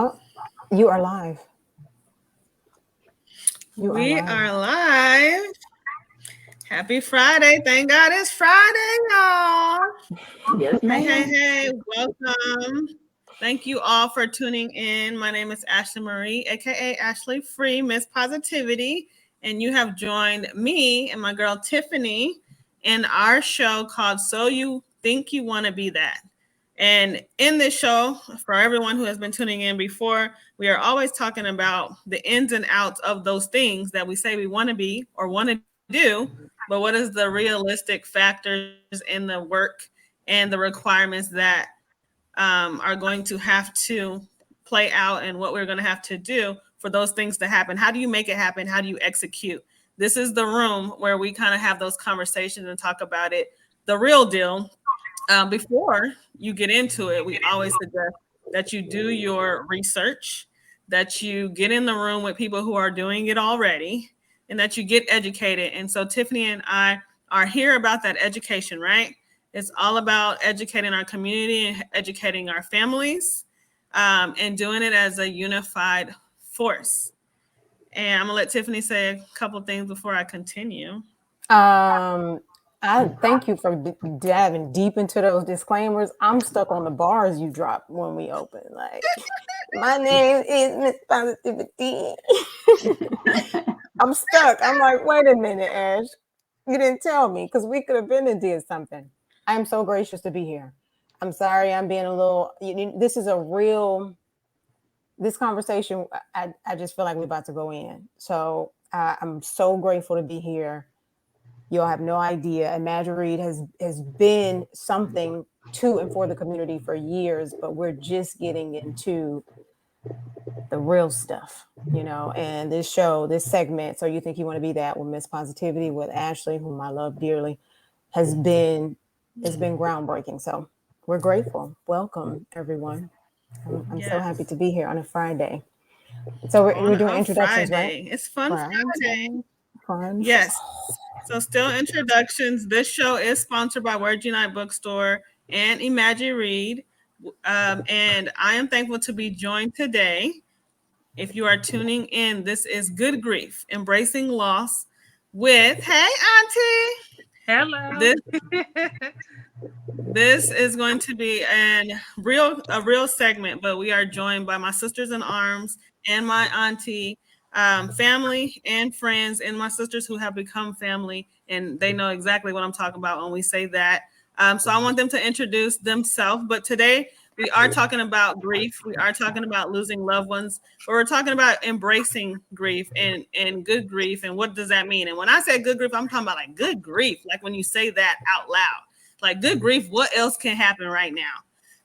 Oh, you are live. We are live. Happy Friday. Thank God it's Friday, y'all. Yes, ma'am. Hey, welcome. Thank you all for tuning in. My name is Ashley Marie, aka Ashley Free, Miss Positivity. And you have joined me and my girl Tiffany in our show called So You Think You Want to Be That. And in this show, for everyone who has been tuning in before, we are always talking about the ins and outs of those things that we say we want to be or want to do, but what is the realistic factors in the work and the requirements that are going to have to play out and what we're going to have to do for those things to happen. How do you make it happen? How do you execute? This is the room where we kind of have those conversations and talk about it, the real deal. Before you get into it, we always suggest that you do your research, that you get in the room with people who are doing it already, and that you get educated. And so Tiffany and I are here about that education, right? It's all about educating our community and educating our families, and doing it as a unified force. And I'm gonna let Tiffany say a couple things before I continue. I thank you for diving deep into those disclaimers. I'm stuck on the bars you dropped when we open. Like, my name is Miss Positivity. I'm stuck. I'm like, wait a minute, Ash. You didn't tell me because we could have been and did something. I'm so gracious to be here. I'm sorry I'm being a little, this is a real, this conversation, I just feel like we're about to go in. So I'm so grateful to be here. You'll have no idea. Imagiread has been something to and for the community for years, but we're just getting into the real stuff, and this show, this segment, So You Think You Want to Be That, with Miss Positivity, with Ashley, whom I love dearly, it's been groundbreaking. So we're grateful. Welcome, everyone. I'm so happy to be here on a Friday. So we're doing introductions, Friday. right? It's fun Friday. Fun. Yes. So still introductions. This show is sponsored by Word Unite Bookstore and Imagiread. And I am thankful to be joined today. If you are tuning in, this is Good Grief, Embracing Loss with, hey, Auntie. Hello. This is going to be a real segment, but we are joined by my sisters in arms and my auntie, family and friends, and my sisters who have become family, and they know exactly what I'm talking about when we say that. So I want them to introduce themselves, but today we are talking about grief. We are talking about losing loved ones, but we're talking about embracing grief and good grief, and what does that mean? And when I say good grief, I'm talking about like good grief, like when you say that out loud. Like, good grief, what else can happen right now?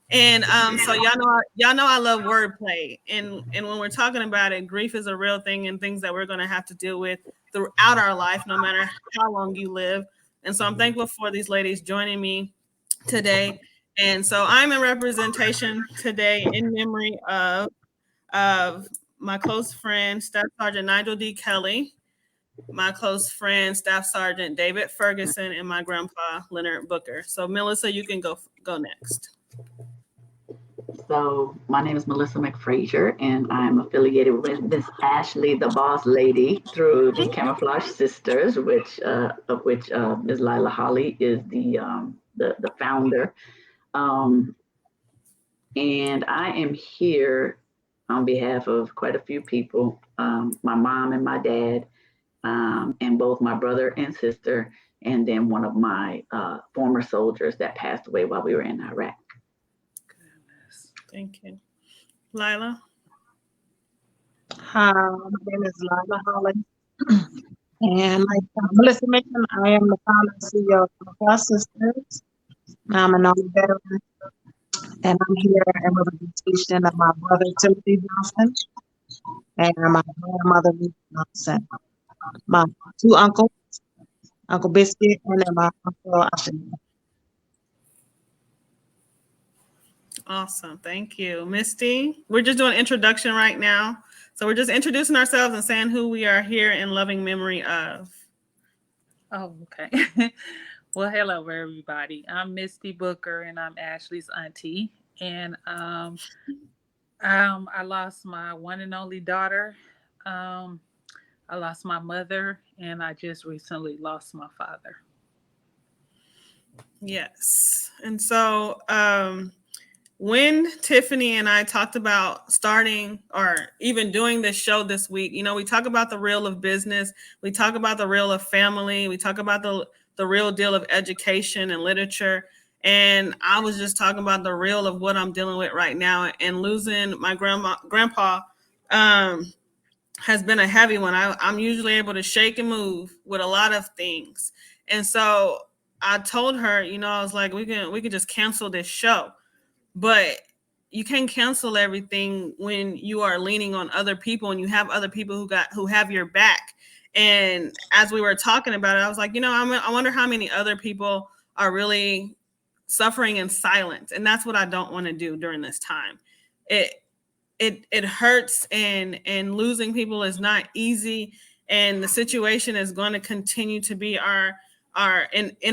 And so y'all know I love wordplay. And when we're talking about it, grief is a real thing and things that we're going to have to deal with throughout our life, no matter how long you live. And so I'm thankful for these ladies joining me today. And so I'm in representation today in memory of my close friend, Staff Sergeant Nigel D. Kelly, my close friend, Staff Sergeant David Ferguson, and my grandpa, Leonard Booker. So, Melissa, you can go next. So, my name is Melissa McFrazier, and I'm affiliated with Miss Ashley, the Boss Lady, through the Camouflage Sisters, of which Ms. Lila Holly is the founder. And I am here on behalf of quite a few people, my mom and my dad, and both my brother and sister, and then one of my former soldiers that passed away while we were in Iraq. Goodness. Thank you. Lila? Hi, my name is Lila Holly. And like Melissa mentioned, I am the founder and CEO of Camouflage Sisters. I'm an Army veteran, and I'm here in representation of my brother, Timothy Johnson, and my grandmother, Lisa Johnson. My two uncles, Uncle Biscuit, and then my uncle Ashton. Awesome. Thank you. Misty, we're just doing introduction right now. So we're just introducing ourselves and saying who we are here in loving memory of. Oh, okay. Well, hello, everybody. I'm Misty Booker, and I'm Ashley's auntie. And I lost my one and only daughter. I lost my mother, and I just recently lost my father. Yes. And so when Tiffany and I talked about starting or even doing this show this week, we talk about the real of business. We talk about the real of family. We talk about the real deal of education and literature. And I was just talking about the real of what I'm dealing with right now, and losing my grandpa has been a heavy one. I'm usually able to shake and move with a lot of things. And so I told her, I was like, we can just cancel this show. But you can't cancel everything when you are leaning on other people and you have other people who have your back. And as we were talking about it, I was like, I wonder how many other people are really suffering in silence. And that's what I don't want to do during this time. It hurts, and losing people is not easy, and the situation is going to continue to be in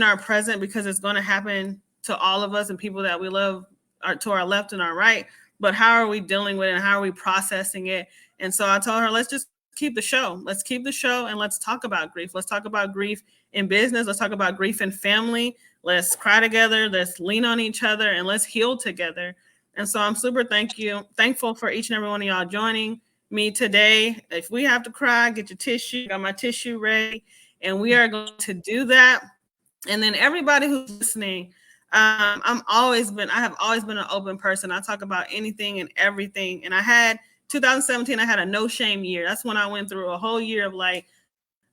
our present, because it's going to happen to all of us and people that we love are to our left and our right. But how are we dealing with it, and how are we processing it? And so I told her, let's just keep the show. Let's keep the show, and let's talk about grief. Let's talk about grief in business. Let's talk about grief in family. Let's cry together. Let's lean on each other, and let's heal together. And so I'm super thankful for each and every one of y'all joining me today. If we have to cry, get your tissue. Got my tissue ready, and we are going to do that. And then everybody who's listening, I have always been an open person. I talk about anything and everything. And 2017, I had a no shame year. That's when I went through a whole year of like,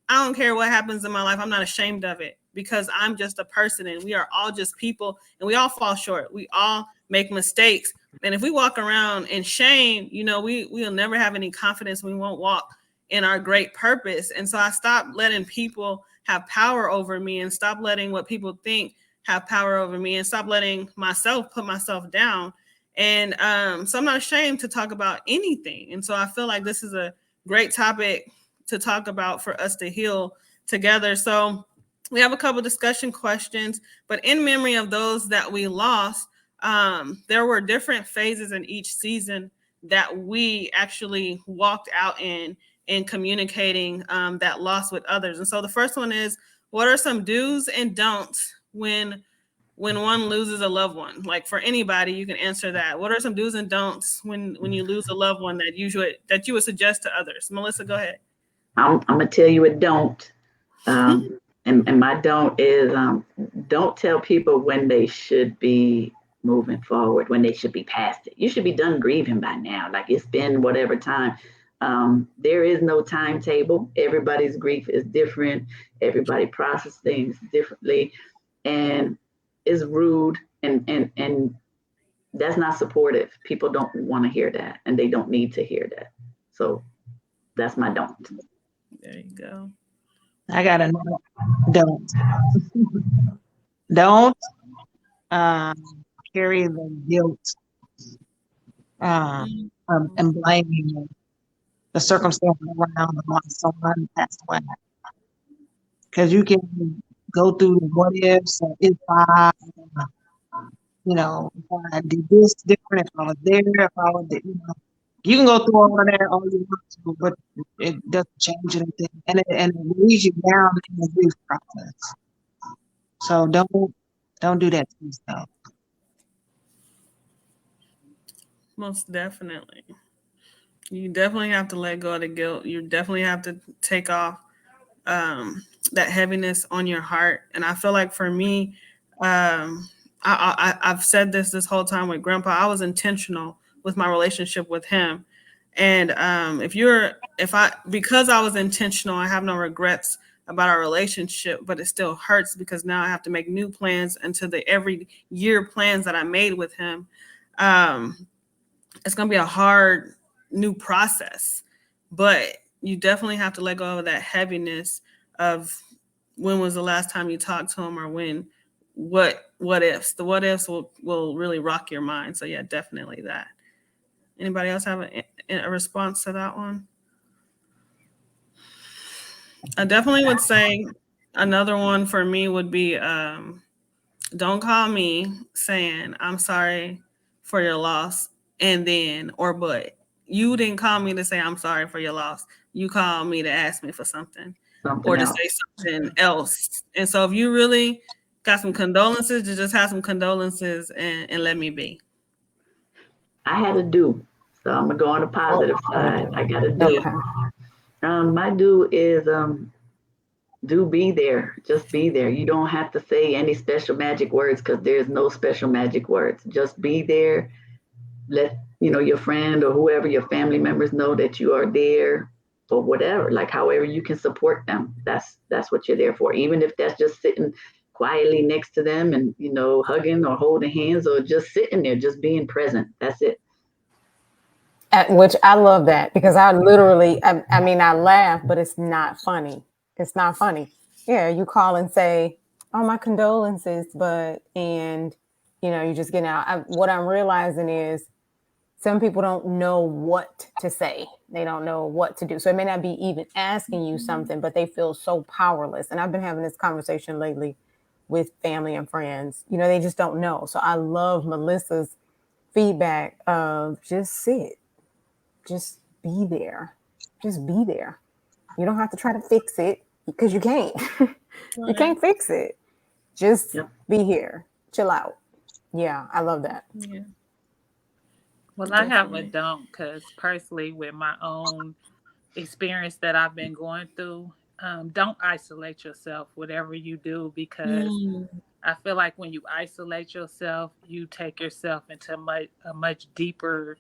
I don't care what happens in my life. I'm not ashamed of it, because I'm just a person, and we are all just people, and we all fall short. We all make mistakes. And if we walk around in shame, we'll never have any confidence. We won't walk in our great purpose. And so I stopped letting people have power over me, and stop letting what people think have power over me, and stop letting myself put myself down. And so I'm not ashamed to talk about anything. And so I feel like this is a great topic to talk about for us to heal together. So we have a couple discussion questions, but in memory of those that we lost, there were different phases in each season that we actually walked out in communicating that loss with others. And so the first one is, what are some do's and don'ts when one loses a loved one? Like, for anybody, you can answer that. What are some do's and don'ts when you lose a loved one that you would suggest to others? Melissa, go ahead. I'm gonna tell you a don't. And my don't is don't tell people when they should be moving forward, when they should be past it. You should be done grieving by now. Like, it's been whatever time. There is no timetable. Everybody's grief is different. Everybody processes things differently, and it's rude, and that's not supportive. People don't want to hear that, and they don't need to hear that. So that's my don't. There you go. I got a don't. Don't carry the guilt and blaming the circumstances around why someone passed away. Because you can go through the what ifs, and if I, if I did this different, if I was there, if I was, you can go through all of that all you want to, but it doesn't change anything, and it leaves you down in the grief process. So don't do that to yourself. Most definitely. You definitely have to let go of the guilt. You definitely have to take off that heaviness on your heart. And I feel like for me, I've said this whole time with Grandpa. I was intentional with my relationship with him. And because I was intentional, I have no regrets about our relationship, but it still hurts because now I have to make new plans into the every year plans that I made with him. It's going to be a hard new process, but you definitely have to let go of that heaviness of when was the last time you talked to him, or what ifs. The what ifs will really rock your mind. So yeah, definitely that. Anybody else have a response to that one? I definitely would say another one for me would be don't call me saying I'm sorry for your loss and then, or but. You didn't call me to say I'm sorry for your loss. You called me to ask me for something or to say something else. And so if you really got some condolences, to just have some condolences and let me be. I had a do. So I'm gonna go on the positive side. I got a do. My do is do be there. Just be there. You don't have to say any special magic words because there's no special magic words. Just be there. Let your friend or whoever, your family members, know that you are there or whatever, like however you can support them. That's what you're there for. Even if that's just sitting quietly next to them and hugging or holding hands or just sitting there, just being present. That's it. Which I love that, because I literally, I mean, I laugh, but it's not funny. It's not funny. Yeah, you call and say, "Oh, my condolences," and you just get out. What I'm realizing is some people don't know what to say. They don't know what to do. So it may not be even asking you something, but they feel so powerless. And I've been having this conversation lately with family and friends. They just don't know. So I love Melissa's feedback of just sit. Just be there. Just be there. You don't have to try to fix it because you can't. You can't fix it. Just be here. Chill out. Yeah, I love that. Yeah. Well, I have a don't, because personally, with my own experience that I've been going through, don't isolate yourself, whatever you do, because I feel like when you isolate yourself, you take yourself into a much deeper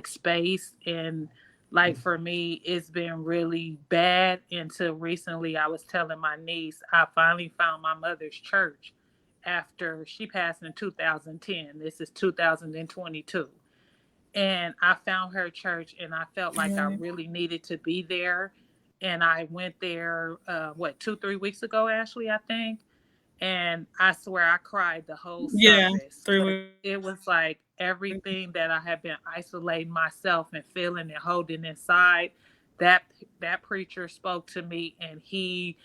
space. And for me, it's been really bad until recently. I was telling my niece, I finally found my mother's church after she passed in 2010. This is 2022. And I found her church, and I felt like I really needed to be there. And I went there, 2-3 weeks ago, Ashley, I think. And I swear I cried the whole service. It was like everything that I had been isolating myself and feeling and holding inside, that preacher spoke to me, and he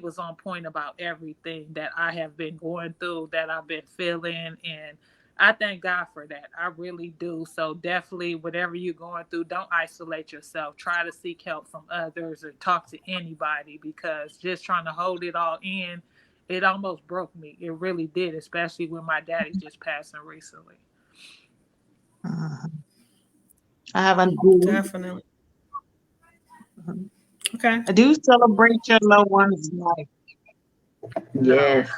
was on point about everything that I have been going through, that I've been feeling. And I thank God for that. I really do. So definitely, whatever you're going through, don't isolate yourself. Try to seek help from others or talk to anybody, because just trying to hold it all in, it almost broke me. It really did, especially when my daddy just passed recently. I haven't do. Definitely. Okay. I do celebrate your loved ones' life. Yes.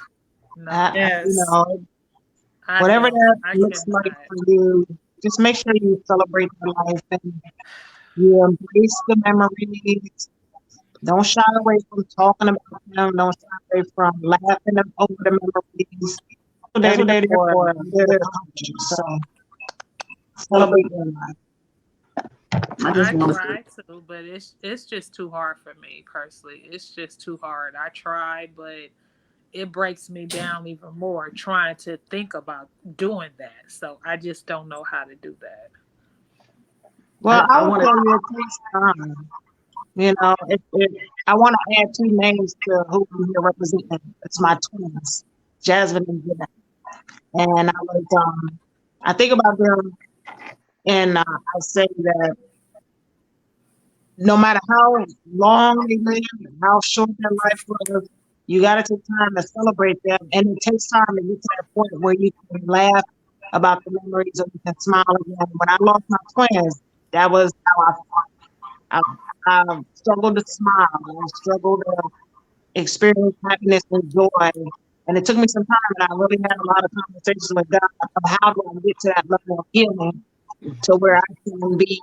Whatever that looks like for you, just make sure you celebrate their life and you embrace the memories. Don't shy away from talking about them. Don't shy away from laughing over the memories. That's what they're there for. They're there to help you. So celebrate their life. I try to, but it's just too hard for me personally. It's just too hard. I try, but it breaks me down even more trying to think about doing that. So I just don't know how to do that. Well, I would tell you it takes time. I want to add 2 names to who I'm here representing. It's my twins, Jasmine and Jenna. And I think about them, and I say that no matter how long they live, how short their life was, you got to take time to celebrate them. And it takes time to get to that point where you can laugh about the memories or you can smile again. When I lost my twins, that was how I struggled to smile. I struggled to experience happiness and joy. And it took me some time, and I really had a lot of conversations with God of how do I get to that level of healing to where I can be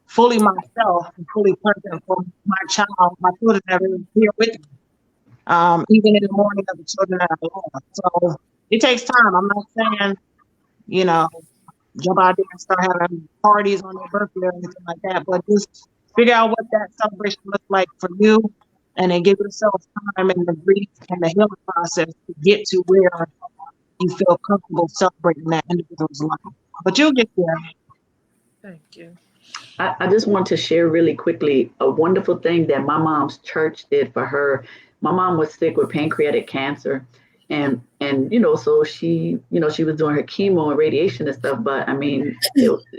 fully myself and fully present for my child, my children that are here with me. Even in the morning of the children that I love. So it takes time. I'm not saying, jump out there and start having parties on their birthday or anything like that, but just figure out what that celebration looks like for you, and then give yourself time and the grief and the healing process to get to where you feel comfortable celebrating that individual's life. But you'll get there. Thank you. I just want to share really quickly a wonderful thing that my mom's church did for her. My mom was sick with pancreatic cancer, And so she was doing her chemo and radiation and stuff, but I mean,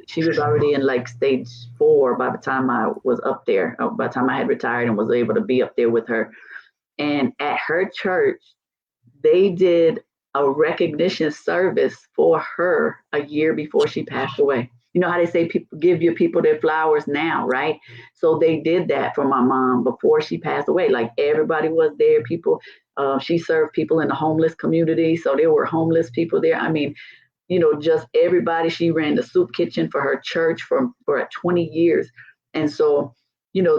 she was already in like stage 4 by the time I was up there, by the time I had retired and was able to be up there with her. And at her church, they did a recognition service for her a year before she passed away. You know how they say people give your people their flowers now, right? So they did that for my mom before she passed away. Like everybody was there. People, she served people in the homeless community, so there were homeless people there. I mean, just everybody. She ran the soup kitchen for her church for 20 years, and so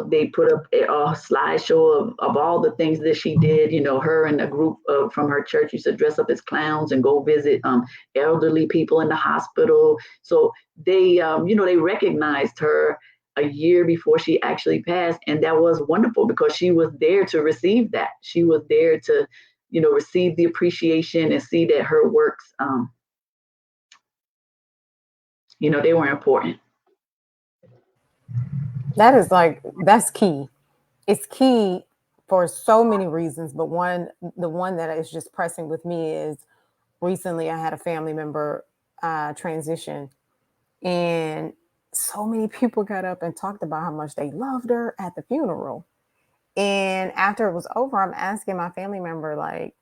they put up a slideshow of all the things that she did. Her and a group from her church used to dress up as clowns and go visit elderly people in the hospital. So they, they recognized her a year before she actually passed. And that was wonderful because she was there to receive that. She was there to, receive the appreciation and see that her works, they were important. That's key. It's key for so many reasons, but the one that is just pressing with me is recently I had a family member transition, and so many people got up and talked about how much they loved her at the funeral. And after it was over, I'm asking my family member, like,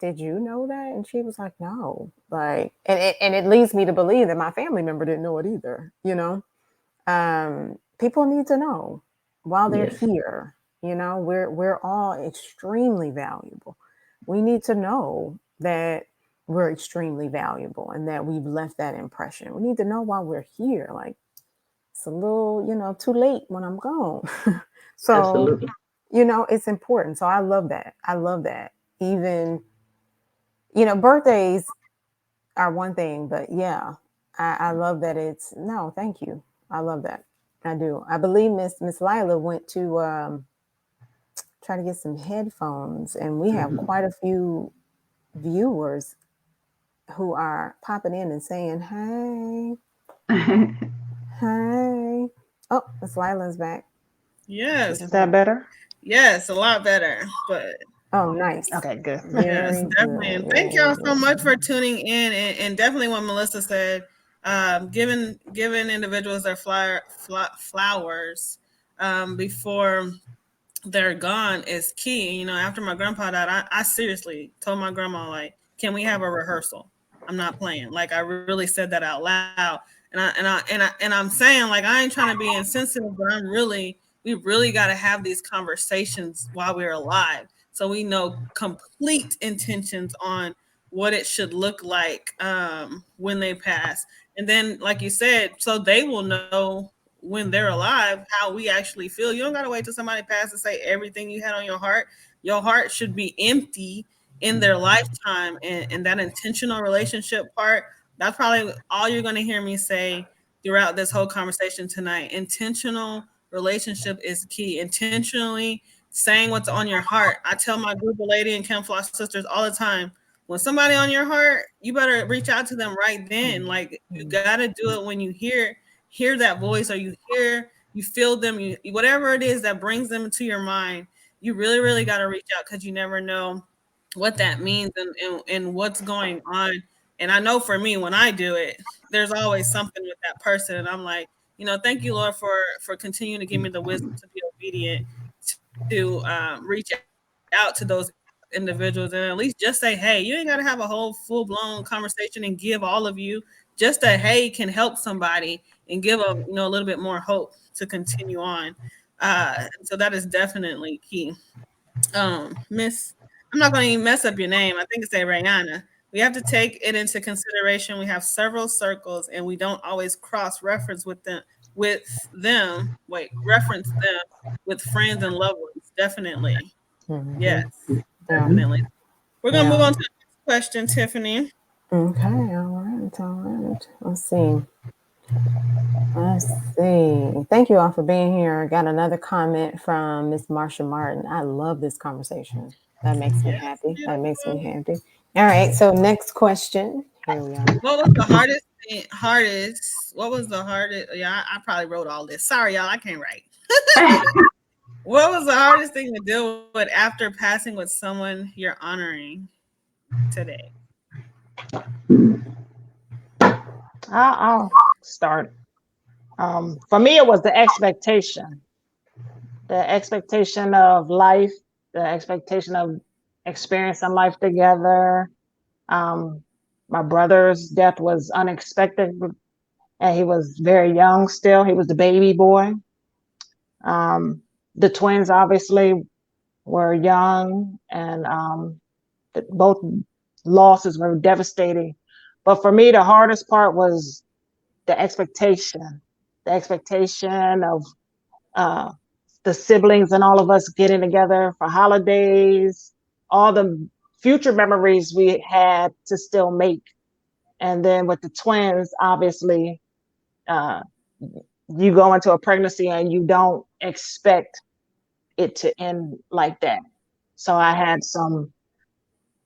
did you know that? And she was like, no. Like, and it leads me to believe that my family member didn't know it either. People need to know while they're Yes. here. We're all extremely valuable. We need to know that we're extremely valuable and that we've left that impression. We need to know while we're here. Like, it's a little, too late when I'm gone. So, Absolutely. It's important. So I love that. I love that. Even, birthdays are one thing, but yeah, I love that no, thank you. I love that. I do. I believe Miss Lila went to try to get some headphones, and we have quite a few viewers who are popping in and saying, hey, hey. Oh, Miss Lila's back. Yes. Is that better? Yes, a lot better. But oh, nice. Okay, good. yes, definitely. And thank y'all so much for tuning in. And definitely what Melissa said, giving individuals their flowers before they're gone is key. After my grandpa died, I seriously told my grandma, like, can we have a rehearsal? I'm not playing. Like, I really said that out loud. And I'm saying, like, I ain't trying to be insensitive, but we really got to have these conversations while we're alive, so we know complete intentions on what it should look like when they pass. And then, like you said, so they will know when they're alive how we actually feel. You don't got to wait till somebody passes to say everything you had on your heart. Your heart should be empty in their lifetime. And that intentional relationship part, that's probably all you're going to hear me say throughout this whole conversation tonight. Intentional relationship is key. Intentionally saying what's on your heart. I tell my group of Lady and Chem Floss sisters all the time, when somebody on your heart, you better reach out to them right then. Like, you got to do it when you hear that voice, or you feel them, whatever it is that brings them to your mind. You really, really got to reach out, because you never know what that means and what's going on. And I know for me, when I do it, there's always something with that person. And I'm like, thank you, Lord, for continuing to give me the wisdom to be obedient, to reach out to those individuals, and at least just say, hey. You ain't got to have a whole full-blown conversation and give all of you. Just a hey can help somebody and give a little bit more hope to continue on. So that is definitely key. Miss, I'm not going to even mess up your name. I think it's Rayana. We have to take it into consideration. We have several circles, and we don't always cross-reference with them. Reference them with friends and loved ones. Definitely. Mm-hmm. Yes, definitely. We're going to move on to the next question, Tiffany. Okay, all right. Let's see. Thank you all for being here. I got another comment from Miss Marsha Martin. I love this conversation. That makes me happy. Beautiful. That makes me happy. All right, so next question. Here we are. What was the hardest? What was the hardest? Yeah, I probably wrote all this. Sorry, y'all, I can't write. What was the hardest thing to deal with after passing with someone you're honoring? today? I'll start. For me, it was the expectation of life, the expectation of experiencing life together. My brother's death was unexpected, and he was very young still. He was the baby boy. The twins obviously were young, and both losses were devastating. But for me, the hardest part was the expectation of the siblings and all of us getting together for holidays, all the future memories we had to still make. And then with the twins, obviously, you go into a pregnancy and you don't expect it to end like that. So I had some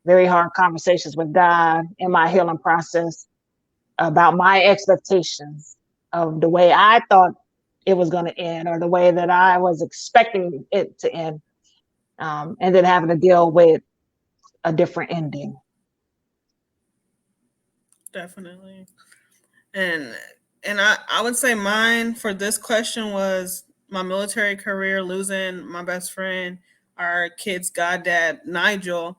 very hard conversations with God in my healing process about my expectations of the way I thought it was going to end, or the way that I was expecting it to end, and then having to deal with a different ending. Definitely. And I would say mine for this question was my military career, losing my best friend, our kid's goddad, Nigel.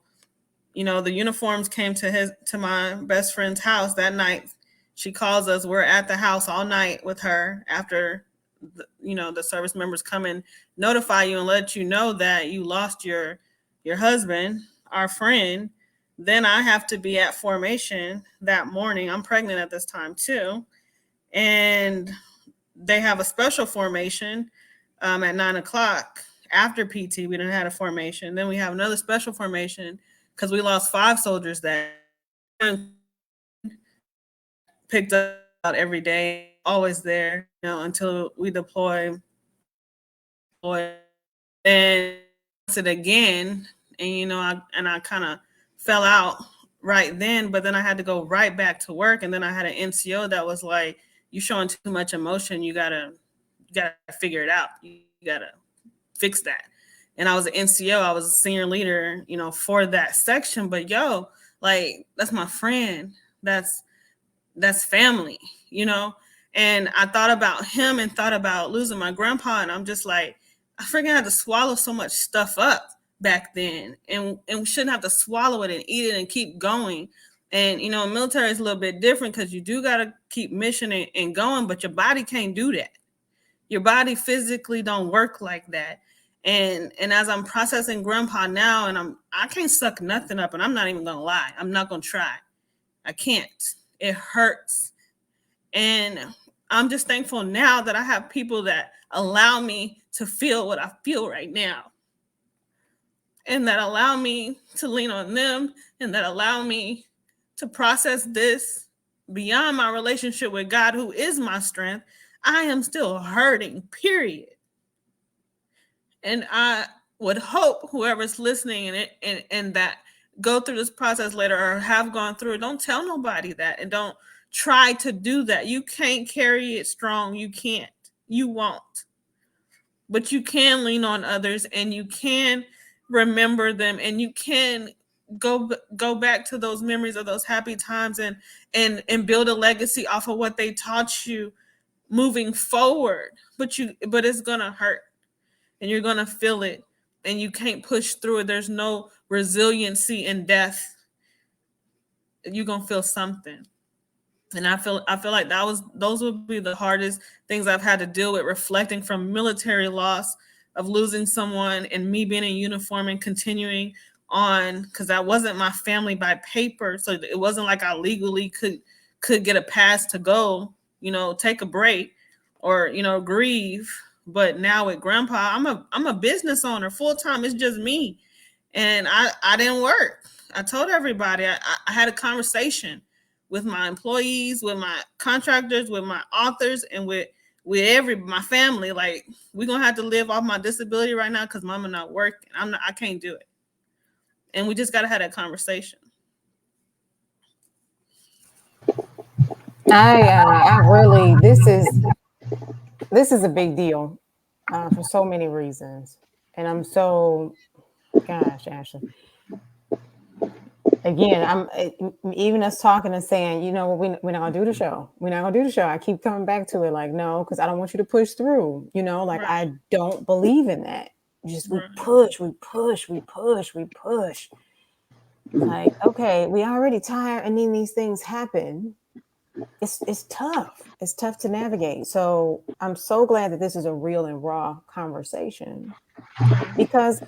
You know, the uniforms came to my best friend's house that night. She calls us. We're at the house all night with her after the service members come and notify you and let you know that you lost your husband, our friend. Then I have to be at formation that morning. I'm pregnant at this time too. And they have a special formation at 9:00 after PT. We didn't have a formation. Then we have another special formation because we lost 5 soldiers that picked up every day, always there, until we deploy. And it again, and I kind of fell out right then, but then I had to go right back to work, and then I had an NCO that was like, "You showing too much emotion. You gotta figure it out. You gotta fix that." And I was an NCO. I was a senior leader, for that section. But like, that's my friend. That's family, And I thought about him and thought about losing my grandpa, and I'm just like, I freaking had to swallow so much stuff up back then, and we shouldn't have to swallow it and eat it and keep going. And military is a little bit different because you do got to keep mission and going, but your body can't do that. Your body physically don't work like that. And as I'm processing grandpa now, and I can't suck nothing up, and I'm not even gonna lie, I'm not gonna try. I can't. It hurts. And I'm just thankful now that I have people that allow me to feel what I feel right now, and that allow me to lean on them, and that allow me to process this beyond my relationship with God, who is my strength. I am still hurting, period. And I would hope whoever's listening and that go through this process later or have gone through it, don't tell nobody that, and don't try to do that. You can't carry it strong. You can't. You won't. But you can lean on others, and you can remember them, and you can go back to those memories of those happy times and build a legacy off of what they taught you moving forward. But it's gonna hurt, and you're gonna feel it, and you can't push through it. There's no resiliency in death. You're gonna feel something. And I feel like those would be the hardest things I've had to deal with, reflecting from military loss of losing someone, and me being in uniform and continuing on, because that wasn't my family by paper. So it wasn't like I legally could get a pass to go, take a break or, grieve. But now with grandpa, I'm a business owner full time. It's just me. And I didn't work. I told everybody, I had a conversation with my employees, with my contractors, with my authors, and with my family. Like, we're gonna have to live off my disability right now because mama not working. I can't do it. And we just gotta have that conversation. I really, this is a big deal for so many reasons. And I'm so, gosh, Ashley, again, even us talking and saying, you know, we're not gonna do the show. We're not gonna do the show. I keep coming back to it, like, no, because I don't want you to push through. You know, like I don't believe in that. Just we push. Like, okay, we already tired, and then these things happen. It's tough. It's tough to navigate. So I'm so glad that this is a real and raw conversation, because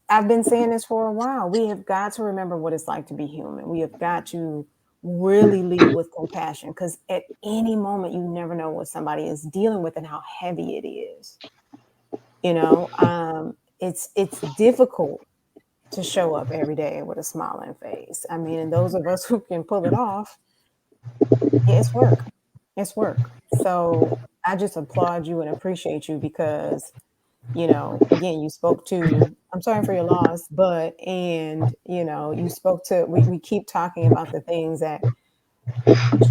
I've been saying this for a while. We have got to remember what it's like to be human. We have got to really lead with compassion, because at any moment you never know what somebody is dealing with and how heavy it is. You know, it's difficult to show up every day with a smiling face. I mean, and those of us who can pull it off, it's work. It's work. So I just applaud you and appreciate you, because, you know, again, you spoke to, I'm sorry for your loss, and, you know, you spoke to, we keep talking about the things that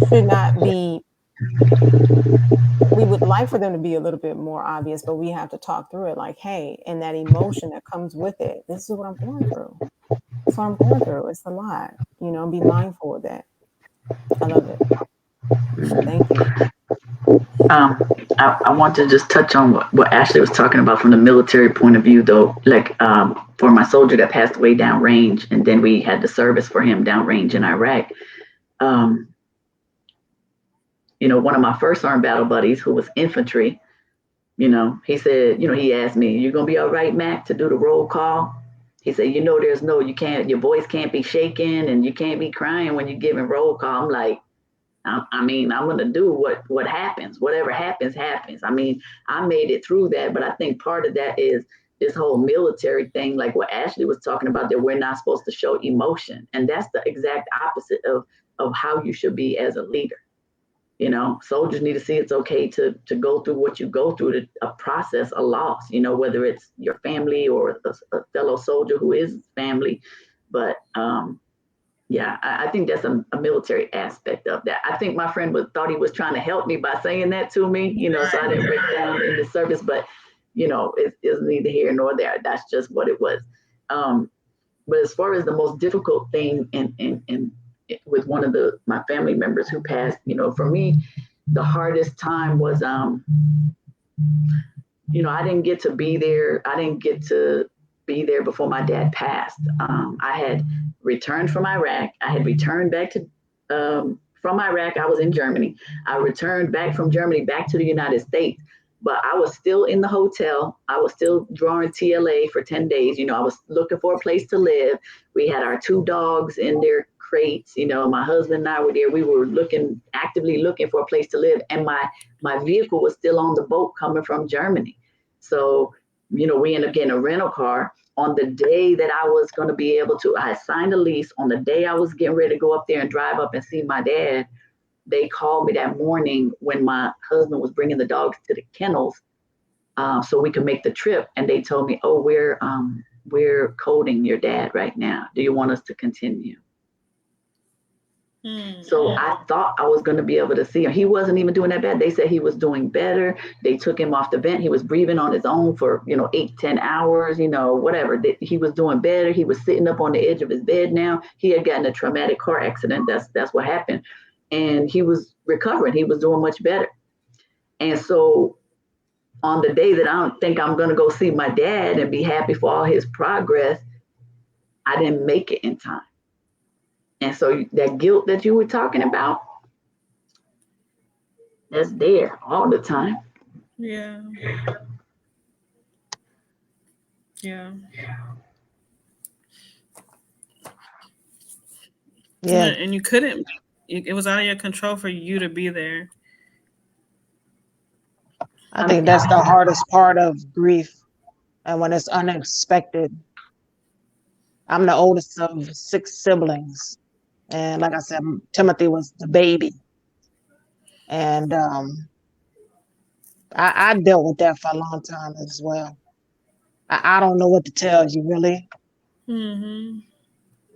should not be, we would like for them to be a little bit more obvious, but we have to talk through it, like, hey, and that emotion that comes with it. This is what I'm going through. That's what I'm going through. It's a lot, you know, be mindful of that. I love it. Thank you. I want to just touch on what Ashley was talking about from the military point of view, though. Like, for my soldier that passed away downrange, and then we had the service for him downrange in Iraq. You know, one of my first armed battle buddies, who was infantry, you know, he said, you know, he asked me, "You gonna be all right, Mac, to do the roll call?" He said, "You know, you can't, your voice can't be shaking, and you can't be crying when you're giving roll call." I'm like, I mean, I'm gonna do what happens. Whatever happens, happens. I mean, I made it through that, but I think part of that is this whole military thing, like what Ashley was talking about, that we're not supposed to show emotion, and that's the exact opposite of how you should be as a leader. You know, soldiers need to see it's okay to go through what you go through, to process a loss. You know, whether it's your family or a fellow soldier who is family, but yeah, I think that's a military aspect of that. I think my friend thought he was trying to help me by saying that to me, you know, so I didn't break down in the service, but, you know, it's neither here nor there. That's just what it was. But as far as the most difficult thing in with one of my family members who passed, you know, for me, the hardest time was, you know, I didn't get to be there. I didn't get to be there before my dad passed. I had returned from Iraq. I had returned back to from Iraq. I was in Germany. I returned back from Germany back to the United States, but I was still in the hotel. I was still drawing TLA for 10 days. You know, I was looking for a place to live. We had our 2 dogs in their crates. You know, my husband and I were there. We were actively looking for a place to live, and my vehicle was still on the boat coming from Germany. So, you know, we ended up getting a rental car. On the day that I was going to be able to, I signed a lease. On the day I was getting ready to go up there and drive up and see my dad, they called me that morning when my husband was bringing the dogs to the kennels, so we could make the trip. And they told me, "Oh, we're coding your dad right now. Do you want us to continue?" So I thought I was going to be able to see him. He wasn't even doing that bad. They said he was doing better. They took him off the vent. He was breathing on his own for, you know, 8-10 hours, you know, whatever. He was doing better. He was sitting up on the edge of his bed now. He had gotten a traumatic car accident. That's what happened. And he was recovering. He was doing much better. And so on the day that I don't think I'm going to go see my dad and be happy for all his progress, I didn't make it in time. And so that guilt that you were talking about, that's there all the time. Yeah. Yeah. Yeah. And you couldn't, it was out of your control for you to be there. I think that's the hardest part of grief, and when it's unexpected. I'm the oldest of 6 siblings. And like I said, Timothy was the baby. And I dealt with that for a long time as well. I don't know what to tell you, really. Mm-hmm.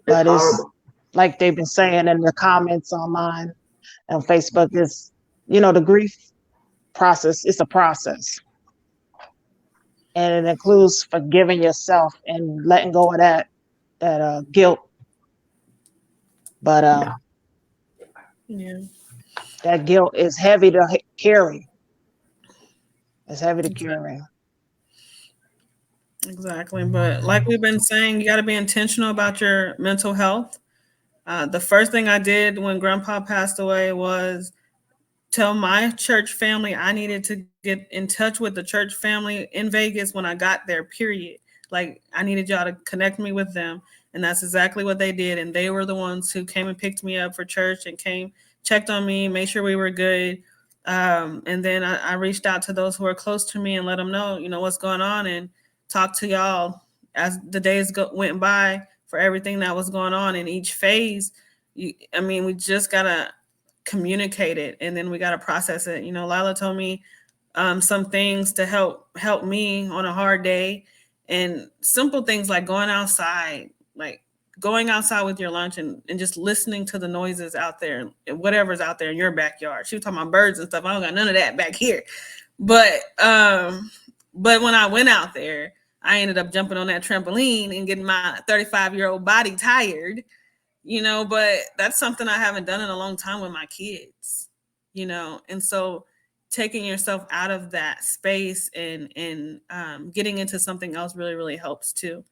But it's like they've been saying in the comments online and Facebook, is, you know, the grief process, it's a process. And it includes forgiving yourself and letting go of that guilt But Yeah. that guilt is heavy to carry. It's heavy to carry. Exactly. But like we've been saying, you got to be intentional about your mental health. The first thing I did when Grandpa passed away was tell my church family I needed to get in touch with the church family in Vegas when I got there, period. Like, I needed y'all to connect me with them. And that's exactly what they did. And they were the ones who came and picked me up for church and came, checked on me, made sure we were good. And then I reached out to those who were close to me and let them know, what's going on, and talked to y'all as the days went by for everything that was going on in each phase. We just got to communicate it, and then we got to process it. Lila told me some things to help me on a hard day, and simple things like going outside with your lunch and just listening to the noises out there and whatever's out there in your backyard. She was talking about birds and stuff. I don't got none of that back here. But when I went out there, I ended up jumping on that trampoline and getting my 35-year-old body tired, but that's something I haven't done in a long time with my kids, and so taking yourself out of that space and getting into something else really, really helps too.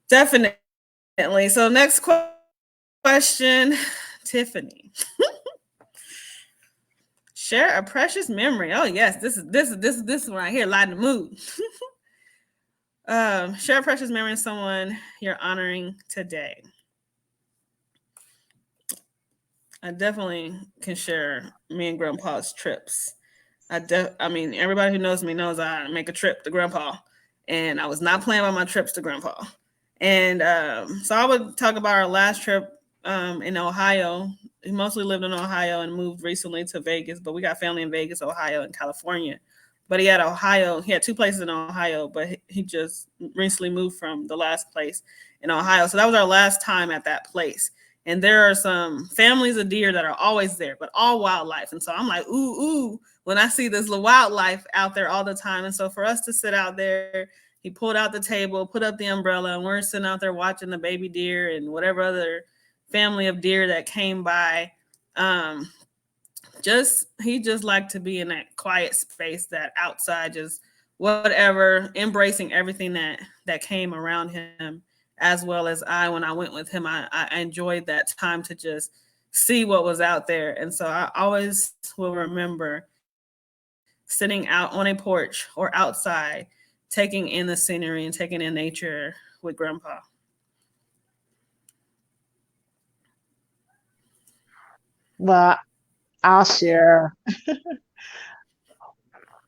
Definitely. So next question, Tiffany. Share a precious memory. Oh yes, this is right here, lighten the mood. Share a precious memory of someone you're honoring today. I definitely can share me and Grandpa's trips. Everybody who knows me knows I make a trip to Grandpa, and I was not planning on my trips to Grandpa. And so I would talk about our last trip in Ohio. He mostly lived in Ohio and moved recently to Vegas, but we got family in Vegas, Ohio, and California. But he had 2 places in Ohio, but he just recently moved from the last place in Ohio. So that was our last time at that place. And there are some families of deer that are always there, but all wildlife. And so I'm like, ooh, when I see this little wildlife out there all the time. And so for us to sit out there, he pulled out the table, put up the umbrella, and we're sitting out there watching the baby deer and whatever other family of deer that came by. He just liked to be in that quiet space, that outside, just whatever, embracing everything that came around him, as well as when I went with him, I enjoyed that time to just see what was out there. And so I always will remember sitting out on a porch or outside, taking in the scenery and taking in nature with Grandpa. Well, I'll share.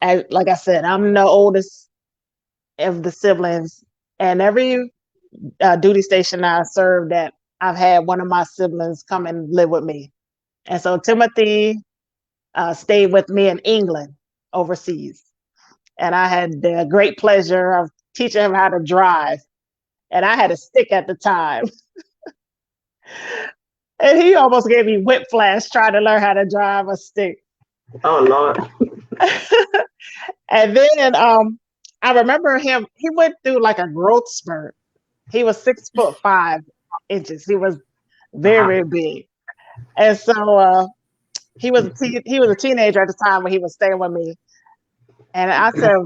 Like I said, I'm the oldest of the siblings, and every duty station I served at, I've had one of my siblings come and live with me. And so Timothy stayed with me in England, overseas. And I had the great pleasure of teaching him how to drive. And I had a stick at the time. And he almost gave me whiplash trying to learn how to drive a stick. Oh, Lord. And then I remember him, he went through like a growth spurt. He was 6'5". He was very, very big. And so he was a teenager at the time when he was staying with me. And I said,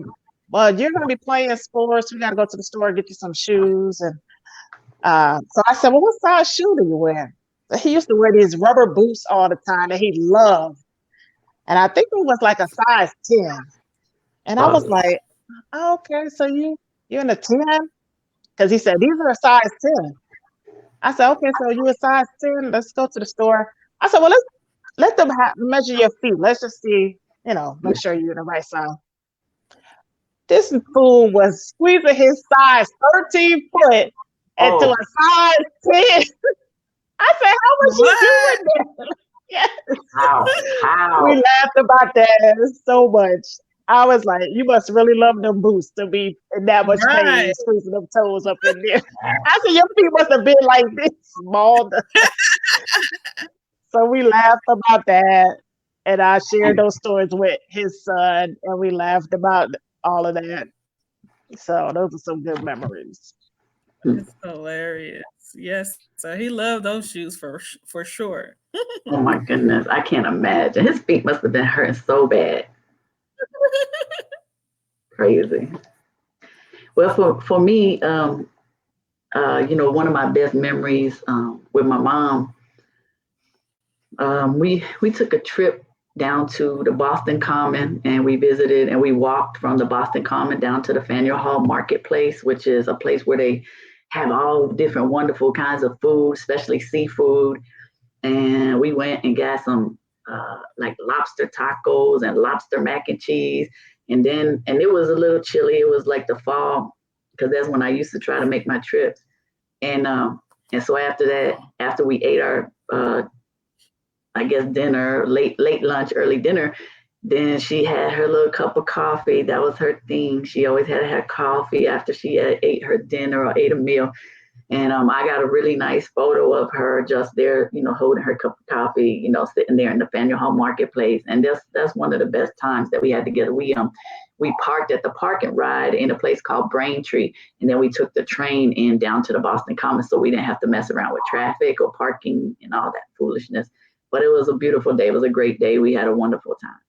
well, you're going to be playing sports. We got to go to the store and get you some shoes. And so I said, well, what size shoe do you wear? He used to wear these rubber boots all the time that he loved. And I think it was like a size 10. And I was like, oh, okay, so you're in a 10? Because he said, these are a size 10. I said, okay, so you a size 10? Let's go to the store. I said, well, let them measure your feet. Let's just see, make sure you're in the right size. This fool was squeezing his size 13 foot into a size 10. I said, how was you doing that? Yes. How? We laughed about that so much. I was like, you must really love them boots to be in that much pain, squeezing them toes up in there. I said, your feet must have been like this small. So we laughed about that. And I shared those stories with his son, and we laughed about all of that. So those are some good memories. It's hilarious. Yes. So he loved those shoes for sure. Oh my goodness, I can't imagine. His feet must have been hurting so bad. Crazy. Well, for me, one of my best memories with my mom, we took a trip down to the Boston Common, and we visited and we walked from the Boston Common down to the Faneuil Hall Marketplace, which is a place where they have all different wonderful kinds of food, especially seafood. And we went and got some like lobster tacos and lobster mac and cheese. And it was a little chilly. It was like the fall, because that's when I used to try to make my trips. And so after that, after we ate our I guess dinner, late lunch, early dinner, then she had her little cup of coffee. That was her thing. She always had to have coffee after she had ate her dinner or ate a meal. And I got a really nice photo of her just there, holding her cup of coffee, sitting there in the Faneuil Hall Marketplace. And that's one of the best times that we had together. We parked at the Park and Ride in a place called Braintree, and then we took the train in down to the Boston Common, so we didn't have to mess around with traffic or parking and all that foolishness. But it was a beautiful day. It was a great day. We had a wonderful time.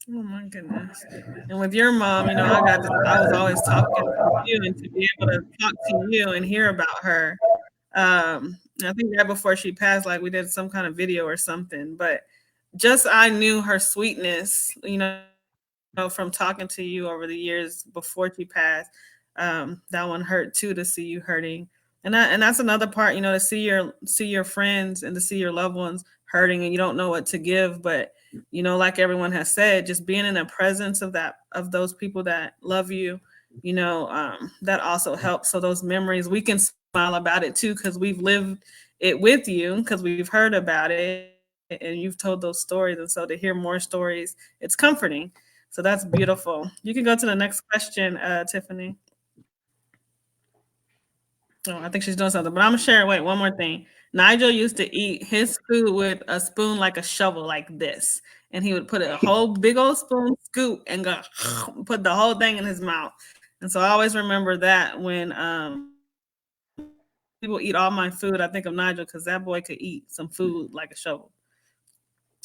Oh my goodness. And with your mom, I was always talking to you, and to be able to talk to you and hear about her. I think right before she passed, like we did some kind of video or something, but just I knew her sweetness, from talking to you over the years before she passed. That one hurt too, to see you hurting. And that's another part, to see your friends and to see your loved ones hurting, and you don't know what to give. But like everyone has said, just being in the presence of those people that love you, that also helps. So those memories, we can smile about it too, because we've lived it with you, because we've heard about it and you've told those stories. And so to hear more stories, it's comforting. So that's beautiful. You can go to the next question, Tiffany. Oh, I think she's doing something, but I'm gonna share. Wait, one more thing. Nigel used to eat his food with a spoon like a shovel, like this, and he would put a whole big old spoon scoop and go put the whole thing in his mouth. And so I always remember that when people eat all my food, I think of Nigel, because that boy could eat some food like a shovel.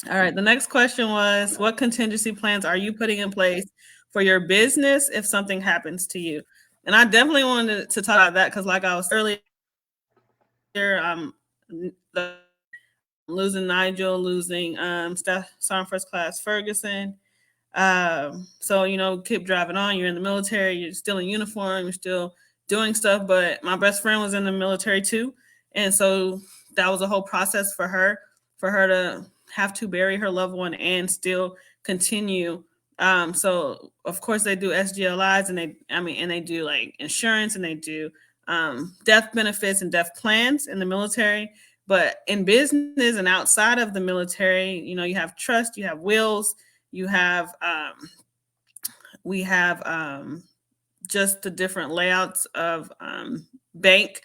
All right. The next question was, what contingency plans are you putting in place for your business if something happens to you? And I definitely wanted to talk about that, because like I was earlier, losing Nigel, losing Staff Sergeant First Class Ferguson. So, keep driving on. You're in the military, you're still in uniform, you're still doing stuff. But my best friend was in the military too. And so that was a whole process for her to have to bury her loved one and still continue. So of course they do SGLIs, and they do like insurance, and they do death benefits and death plans in the military. But in business and outside of the military, you have trust, you have wills, you have we have just the different layouts of bank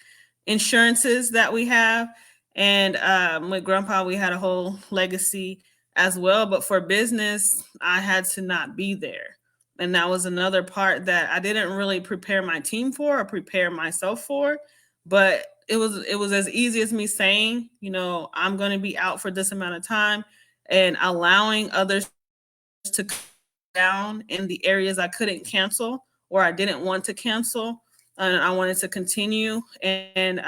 insurances that we have. And with Grandpa, we had a whole legacy as well. But for business, I had to not be there. And that was another part that I didn't really prepare my team for or prepare myself for. But it was as easy as me saying, I'm going to be out for this amount of time, and allowing others to come down in the areas I couldn't cancel or I didn't want to cancel. And I wanted to continue, and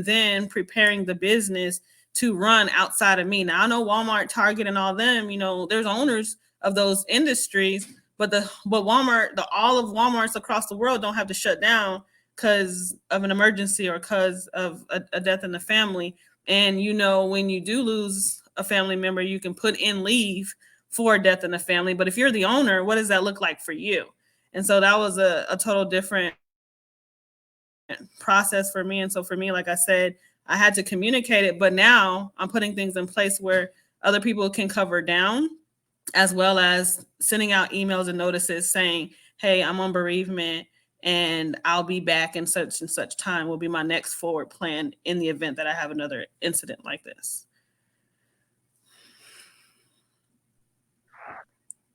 then preparing the business to run outside of me. Now I know Walmart, Target, and all them, there's owners of those industries, but Walmart, all of Walmarts across the world don't have to shut down because of an emergency or because of a death in the family. And when you do lose a family member, you can put in leave for a death in the family. But if you're the owner, what does that look like for you? And so that was a total different process for me. And so for me, like I said, I had to communicate it, but now I'm putting things in place where other people can cover down, as well as sending out emails and notices saying, hey, I'm on bereavement and I'll be back in such and such time will be my next forward plan in the event that I have another incident like this.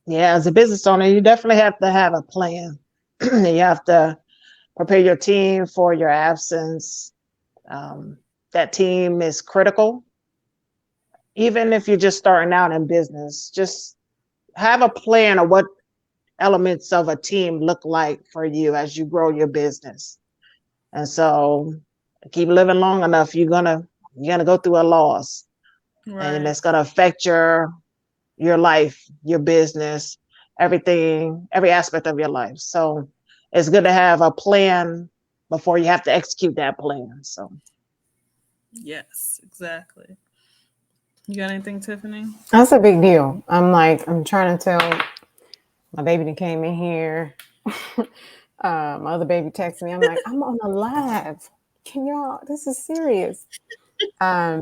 Yeah, as a business owner, you definitely have to have a plan. You have to prepare your team for your absence. That team is critical. Even if you're just starting out in business, just have a plan of what elements of a team look like for you as you grow your business. And so keep living long enough, you're gonna go through a loss. Right. And it's gonna affect your life, your business, everything, every aspect of your life. So it's good to have a plan before you have to execute that plan. So Yes, exactly. You got anything, Tiffany? That's a big deal. I'm trying to tell my baby that came in here. My other baby texted me. I'm like, I'm on a live. Can y'all? This is serious. Yeah.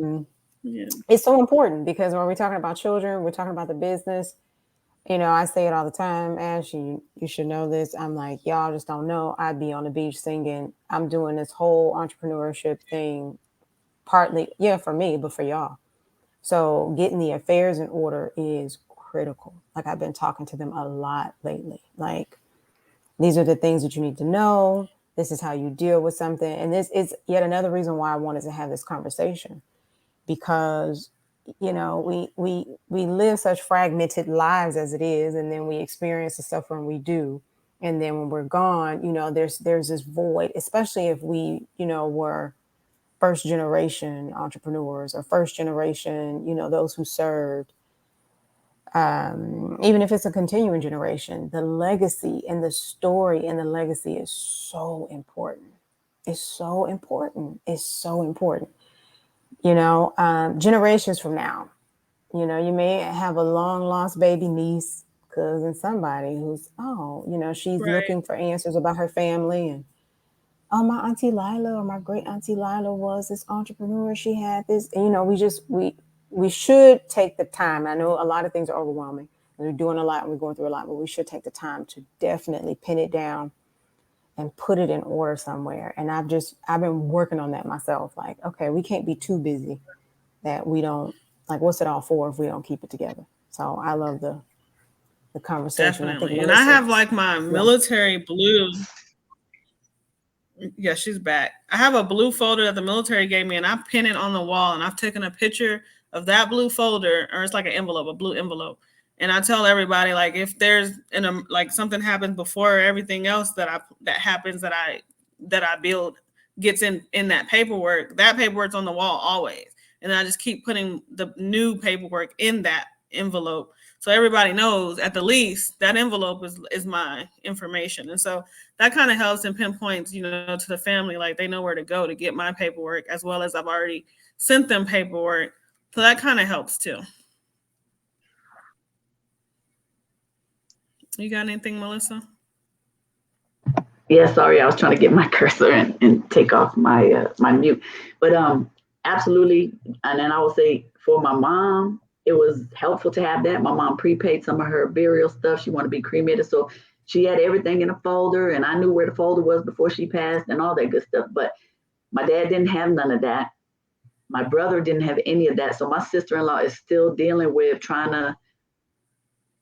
It's so important because when we're talking about children, we're talking about the business. I say it all the time. Ash, you should know this. I'm like, y'all just don't know. I'd be on the beach singing. I'm doing this whole entrepreneurship thing, partly, yeah, for me, but for y'all. So getting the affairs in order is critical. Like I've been talking to them a lot lately. Like these are the things that you need to know. This is how you deal with something. And this is yet another reason why I wanted to have this conversation because we live such fragmented lives as it is, and then we experience the stuff when we do, and then when we're gone, there's this void, especially if we were first generation entrepreneurs or first generation, those who served. Even if it's a continuing generation, the legacy and the story and the legacy is so important. It's so important. It's so important. Generations from now, you may have a long lost baby niece, cousin, somebody who's, she's Right. looking for answers about her family. And, oh, my Auntie Lila or my great Auntie Lila was this entrepreneur. She had this, we should take the time. I know a lot of things are overwhelming. We're doing a lot and we're going through a lot, but we should take the time to definitely pin it down and put it in order somewhere. And I've been working on that myself. Like, okay, we can't be too busy that we don't, like, what's it all for if we don't keep it together? So I love the conversation. Definitely. I think And I Melissa, have like my military blue. Yeah, she's back. I have a blue folder that the military gave me, and I pin it on the wall. And I've taken a picture of that blue folder, or it's like an envelope, a blue envelope. And I tell everybody, like, if there's like something happens before everything else that happens that I build gets in that paperwork's on the wall always. And I just keep putting the new paperwork in that envelope, so everybody knows at the least that envelope is my information. And so that kind of helps and pinpoints, to the family, like they know where to go to get my paperwork, as well as I've already sent them paperwork. So that kind of helps too. You got anything, Melissa? Yeah, sorry, I was trying to get my cursor and take off my my mute. But absolutely. And then I will say for my mom, it was helpful to have that. My mom prepaid some of her burial stuff. She wanted to be cremated. So she had everything in a folder, and I knew where the folder was before she passed and all that good stuff. But my dad didn't have none of that. My brother didn't have any of that. So my sister-in-law is still dealing with trying to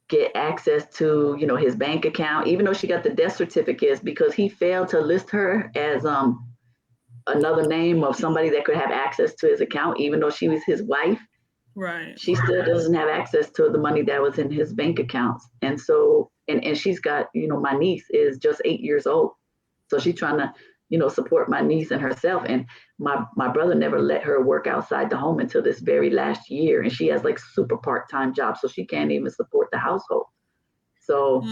get access to, his bank account, even though she got the death certificates, because he failed to list her as another name of somebody that could have access to his account, even though she was his wife. Right. She still doesn't have access to the money that was in his bank accounts. And so, and she's got, my niece is just 8 years old. So she's trying to, support my niece and herself. And my brother never let her work outside the home until this very last year. And she has like super part-time jobs, so she can't even support the household. So,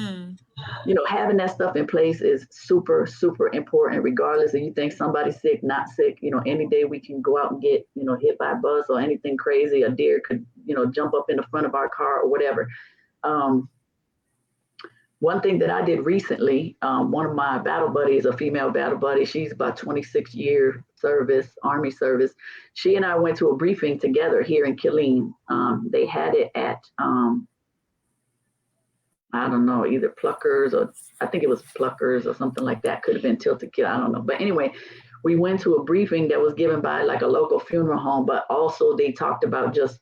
having that stuff in place is super, super important, regardless if you think somebody's sick, not sick. Any day we can go out and get, hit by a bus or anything crazy. A deer could, jump up in the front of our car or whatever. One thing that I did recently, one of my battle buddies, a female battle buddy, she's about 26-year service, Army service. She and I went to a briefing together here in Killeen. They had it at, I don't know, either Pluckers or I think it was Pluckers or something like that. Could have been Tilted Kill, I don't know. But anyway, we went to a briefing that was given by like a local funeral home, but also they talked about just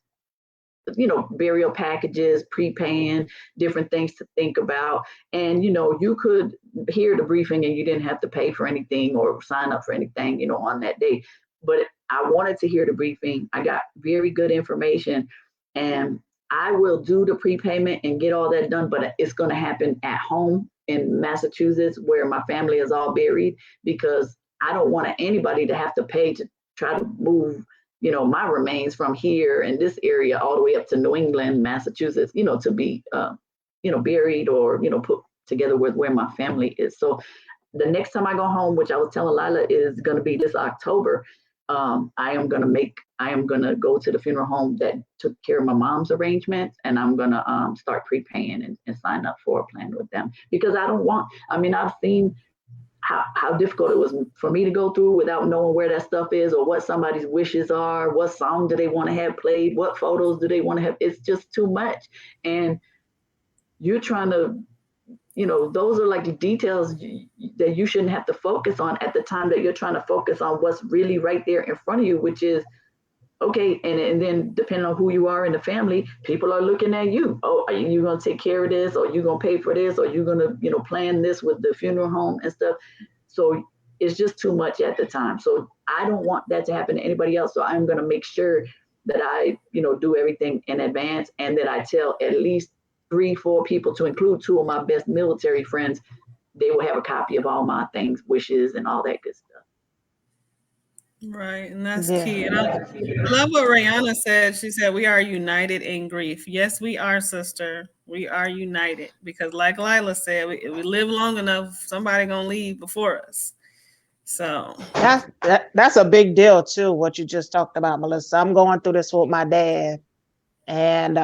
burial packages, prepaying, different things to think about. And, you could hear the briefing and you didn't have to pay for anything or sign up for anything, on that day. But I wanted to hear the briefing. I got very good information, and I will do the prepayment and get all that done, but it's going to happen at home in Massachusetts where my family is all buried, because I don't want anybody to have to pay to try to move my remains from here in this area all the way up to New England, Massachusetts, to be, buried or, put together with where my family is. So the next time I go home, which I was telling Lila is going to be this October, I am going to go to the funeral home that took care of my mom's arrangements, and I'm going to start prepaying and sign up for a plan with them, because I've seen how difficult it was for me to go through without knowing where that stuff is or what somebody's wishes are, what song do they want to have played, what photos do they want to have. It's just too much. And you're trying to, those are like the details that you shouldn't have to focus on at the time that you're trying to focus on what's really right there in front of you, which is, okay, and then depending on who you are in the family, people are looking at you. Oh, are you going to take care of this, or you going to pay for this, or you going to, plan this with the funeral home and stuff. So it's just too much at the time. So I don't want that to happen to anybody else. So I'm going to make sure that I, do everything in advance, and that I tell at least 3-4 people, to include 2 of my best military friends. They will have a copy of all my things, wishes, and all that good stuff. Right, and that's key. And I love what Rihanna said. She said, "We are united in grief." Yes, we are, sister. We are united, because, like Lila said, if we live long enough, somebody gonna leave before us. So that's a big deal too. What you just talked about, Melissa. I'm going through this with my dad, and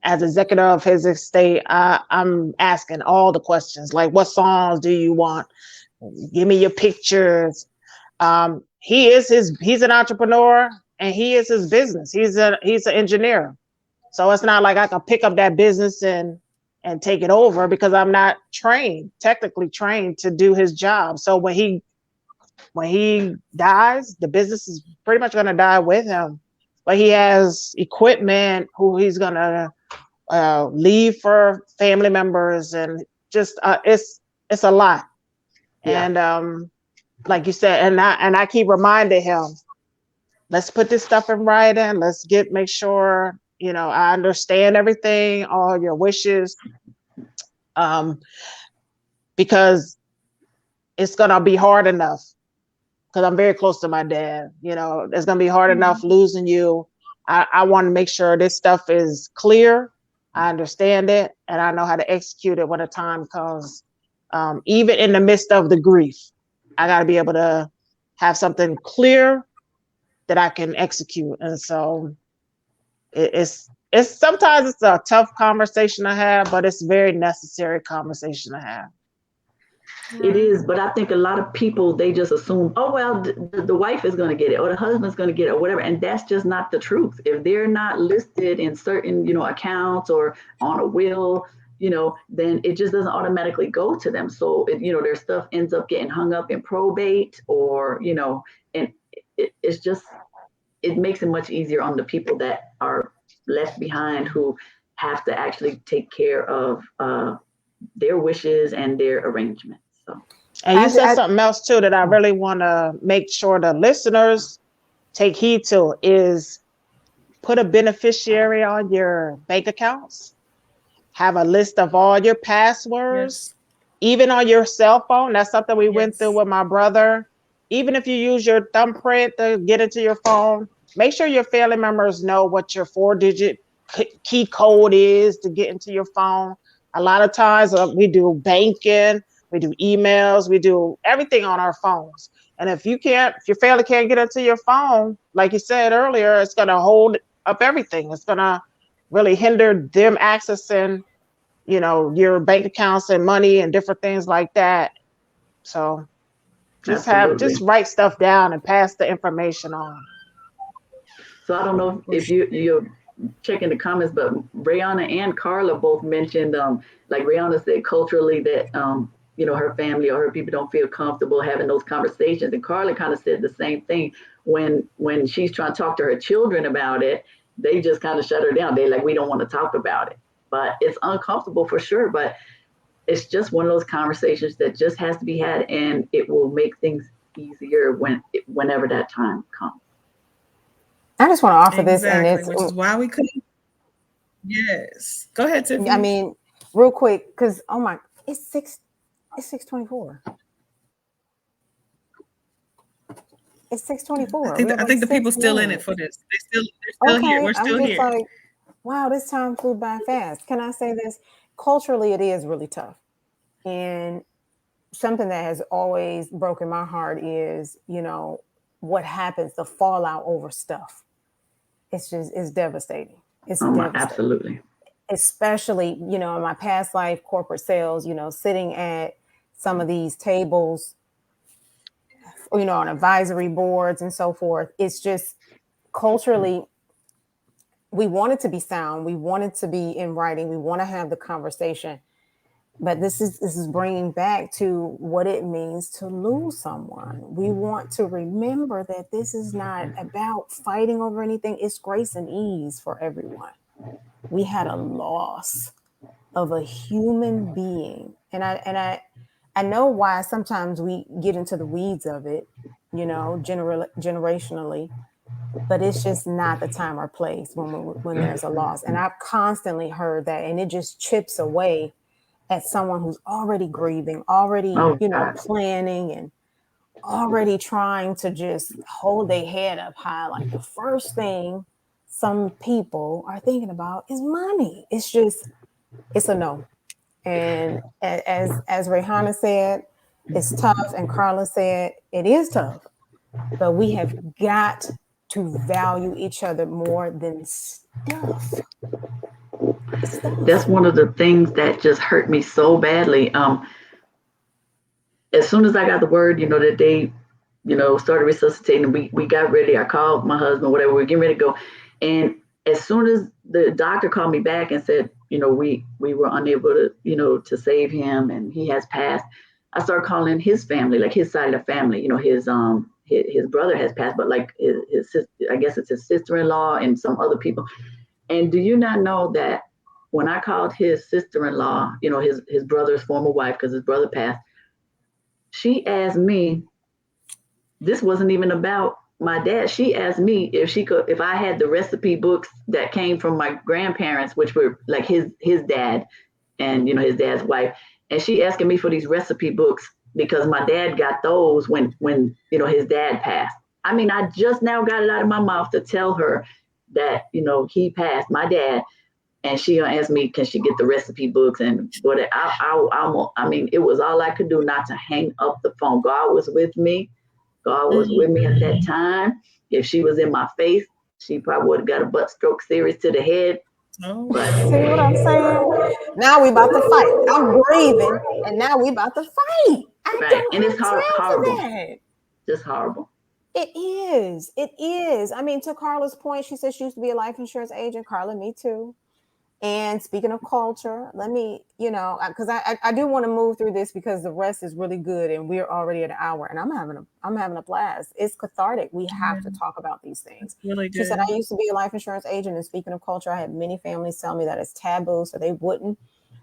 as executor of his estate, I'm asking all the questions, like, what songs do you want? Give me your pictures. He's an entrepreneur, and he is his business. He's an engineer. So it's not like I can pick up that business and take it over, because I'm not technically trained to do his job. So when he dies, the business is pretty much going to die with him. But he has equipment who he's going to leave for family members, and just it's a lot. Yeah. And like you said, and I keep reminding him, let's put this stuff in writing. Let's make sure, I understand everything, all your wishes, because it's going to be hard enough, because I'm very close to my dad. It's going to be hard enough losing you. I want to make sure this stuff is clear. I understand it, and I know how to execute it when the time comes. Even in the midst of the grief, I got to be able to have something clear that I can execute. And so it's sometimes it's a tough conversation to have, but it's a very necessary conversation to have. It is, but I think a lot of people, they just assume, oh, well, the wife is going to get it, or the husband's going to get it, or whatever. And that's just not the truth. If they're not listed in certain, accounts or on a will, then it just doesn't automatically go to them. So, their stuff ends up getting hung up in probate, or, and it's just, it makes it much easier on the people that are left behind, who have to actually take care of their wishes and their arrangements. So. And you said something else too that I really want to make sure the listeners take heed to, is put a beneficiary on your bank accounts. Have a list of all your passwords, even on your cell phone. That's something we went through with my brother. Even if you use your thumbprint to get into your phone, make sure your family members know what your 4-digit key code is to get into your phone. A lot of times we do banking, we do emails, we do everything on our phones. And if your family can't get into your phone, like you said earlier, it's going to hold up everything. It's going to really hinder them accessing, your bank accounts and money and different things like that. So just write stuff down and pass the information on. So I don't know if you're checking the comments, but Brianna and Carla both mentioned, like Brianna said, culturally that, her family or her people don't feel comfortable having those conversations. And Carla kind of said the same thing when she's trying to talk to her children about it. they just kind of shut her down. They like, we don't want to talk about it. But it's uncomfortable for sure. But it's just one of those conversations that just has to be had, and it will make things easier whenever that time comes. I just want to offer this, and Exactly, which is why we couldn't. Yes, go ahead, Tiffany. I mean, real quick, because it's 6:24. It's 6:24. I think the people still in it for this. They're still here. We're still here. Like, wow, this time flew by fast. Can I say this? Culturally, it is really tough. And something that has always broken my heart is, what happens, the fallout over stuff. It's devastating. It's devastating. Absolutely. Especially, in my past life, corporate sales, sitting at some of these tables, on advisory boards and so forth. It's just culturally, we want it to be sound. We want it to be in writing. We want to have the conversation. But this is bringing back to what it means to lose someone. We want to remember that this is not about fighting over anything. It's grace and ease for everyone. We had a loss of a human being. And I know why sometimes we get into the weeds of it, generationally, but it's just not the time or place when there's a loss. And I've constantly heard that, and it just chips away at someone who's already grieving, already, planning, and already trying to just hold their head up high. Like, the first thing some people are thinking about is money. It's a no. And as Rayhana said, it's tough. And Carla said, it is tough, but we have got to value each other more than stuff. That's one of the things that just hurt me so badly. As soon as I got the word, that they, started resuscitating, we got ready. I called my husband, whatever, we were getting ready to go. And as soon as the doctor called me back and said, we were unable to, to save him and he has passed, I started calling his family, like his side of the family. His brother has passed, but like his sister, I guess it's his sister-in-law and some other people. And do you not know that when I called his sister-in-law, his brother's former wife, because his brother passed, she asked me, this wasn't even about my dad. She asked me if I had the recipe books that came from my grandparents, which were like his dad and, his dad's wife. And she asking me for these recipe books because my dad got those when his dad passed. I mean, I just now got it out of my mouth to tell her that, he passed, my dad. And she asked me, can she get the recipe books? And what I mean, it was all I could do not to hang up the phone. God was with me. God was with me at that time. If she was in my face, she probably would have got a butt stroke series to the head. Oh. But see what I'm saying? Now we about to fight. I'm grieving, and now we about to fight. And it's horrible. Just horrible. It is. It is. I mean, to Carla's point, she said she used to be a life insurance agent. Carla, me too. And speaking of culture, let me, because I do want to move through this because the rest is really good and we're already at an hour and I'm having a blast. It's cathartic. We have to talk about these things. Really good. She said, I used to be a life insurance agent, and speaking of culture, I had many families tell me that it's taboo, so they wouldn't,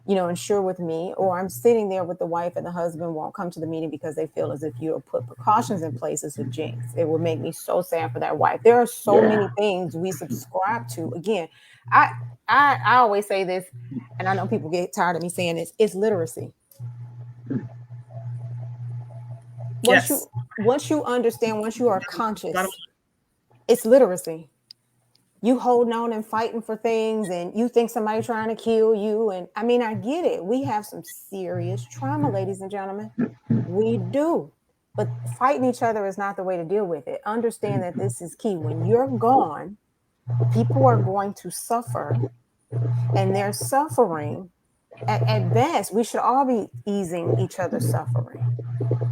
insure with me, or I'm sitting there with the wife and the husband won't come to the meeting because they feel as if you have put precautions in place as a jinx. It would make me so sad for that wife. There are so many things we subscribe to. Again, I always say this, and I know people get tired of me saying this, it's literacy. Once you understand, once you are conscious, it's literacy. You holding on and fighting for things, and you think somebody's trying to kill you. And I mean, I get it. We have some serious trauma, ladies and gentlemen. We do. But fighting each other is not the way to deal with it. Understand that this is key. When you're gone, people are going to suffer, and their suffering, at best, we should all be easing each other's suffering.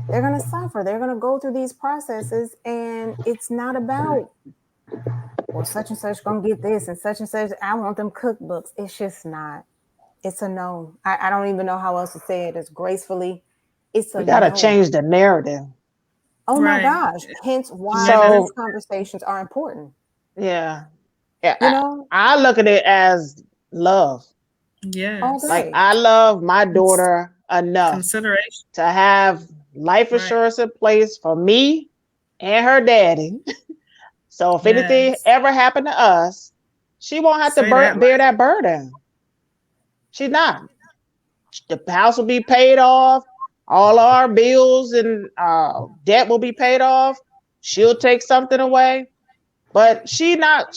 They're going to suffer. They're going to go through these processes, and it's not about, well, such and such going to get this, and such, I want them cookbooks. It's just not. It's a no. I don't even know how else to say it as gracefully. It's a we got to change the narrative. Oh my gosh. Hence why these conversations are important. Yeah. Yeah, You know, I look at it as love. all Yes. Like day. I love my It's daughter enough consideration. to have life Right. insurance in place for me and her daddy. So if anything Yes. ever happened to us, she won't have to Say that. bear that burden. She's not. The house will be paid off. All our bills and debt will be paid off. She'll take something away, but she's not.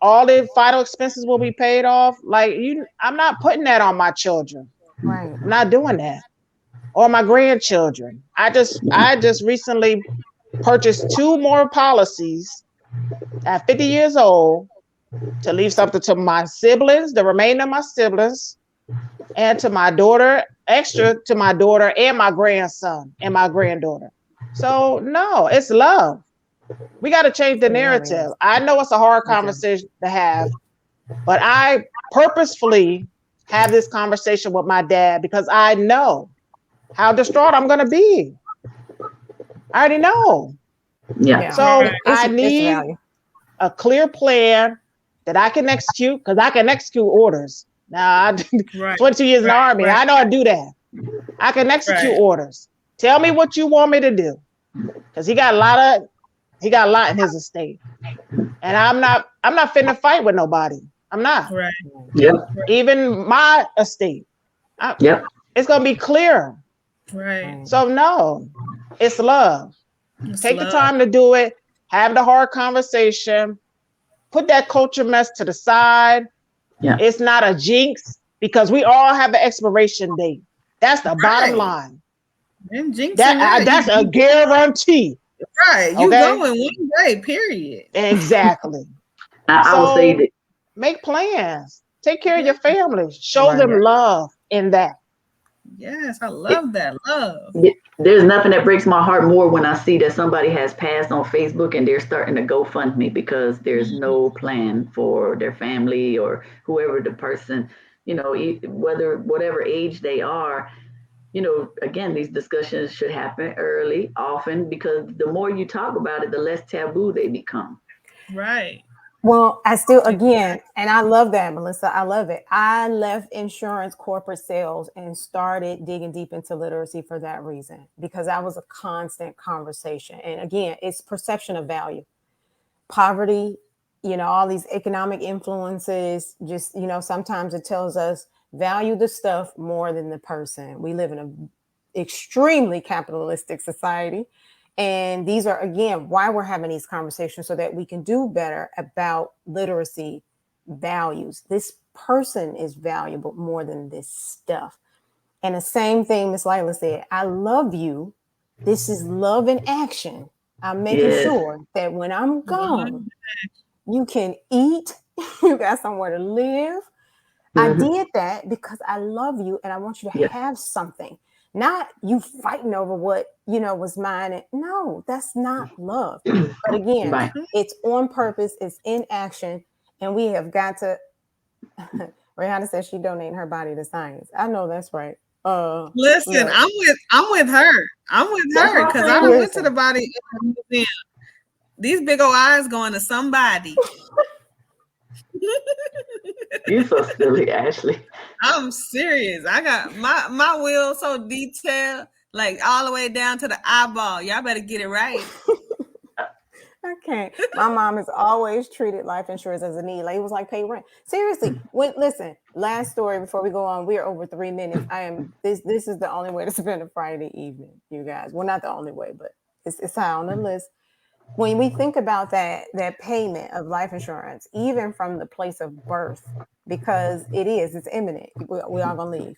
All the final expenses will be paid off. Like you, I'm not putting that on my children. Right. I'm not doing that, or my grandchildren. I just recently purchased 2 more policies at 50 years old to leave something to my siblings, the remainder of my siblings, and to my daughter, extra to my daughter and my grandson and my granddaughter. So no, it's love. We got to change the It really narrative. is. I know it's a hard We do. conversation to have, but I purposefully have this conversation with my dad because I know how distraught I'm going to be. I already know. Yeah. Yeah. So Right. I It's need value. a clear plan that I can execute because I can execute orders. Now, Right. 22 years in the Right. Army, Right. I know how to do that. I can execute Right. orders. Tell me what you want me to do, because he got a lot in his estate, and I'm not finna fight with nobody. I'm not. Right. Yep. Even my estate, Yep. it's gonna be clear. Right. So no, it's love. It's Take the love. time to do it. Have the hard conversation. Put that culture mess to the side. Yeah. It's not a jinx because we all have an expiration date. That's the bottom Right. line. And jinxing That's a guarantee. right. You Okay? going one day, period. Exactly. I will say So that. make plans. Take care of your Yeah. family. Show Right. them love in that. Yes, I love that. Love. There's nothing that breaks my heart more when I see that somebody has passed on Facebook and they're starting to GoFundMe because there's no plan for their family or whoever the person, whatever age they are. Again, these discussions should happen early, often, because the more you talk about it, the less taboo they become. Right. Well, I still, again, and I love that, Melissa. I love it. I left insurance corporate sales and started digging deep into literacy for that reason, because that was a constant conversation. And again, it's perception of value, poverty, all these economic influences. Just, sometimes it tells us value the stuff more than the person. We live in an extremely capitalistic society. And these are, again, why we're having these conversations, so that we can do better about literacy values. This person is valuable more than this stuff. And the same thing Miss Lila said, I love you. This is love in action. I'm making Yes. sure that when I'm gone, you can eat, you got somewhere to live. I did that because I love you and I want you to have something. Not you fighting over what, was mine. No, that's not love. But again, Right. it's on purpose, it's in action, and we have got to. Rihanna says she donating her body to science. I know that's right. Listen, look. I'm with her. I'm with her because I went to the body museum. These big old eyes going to somebody. You're so silly, Ashley. I'm serious. I got my wheel so detailed, like all the way down to the eyeball. Y'all better get it right. I can't. My mom has always treated life insurance as a need. Like it was like pay rent. Seriously. Listen, last story before we go on. We are over 3 minutes. This is the only way to spend a Friday evening, you guys. Well, not the only way, but it's high on the list. When we think about that payment of life insurance, even from the place of birth, because it's imminent. We all gonna leave.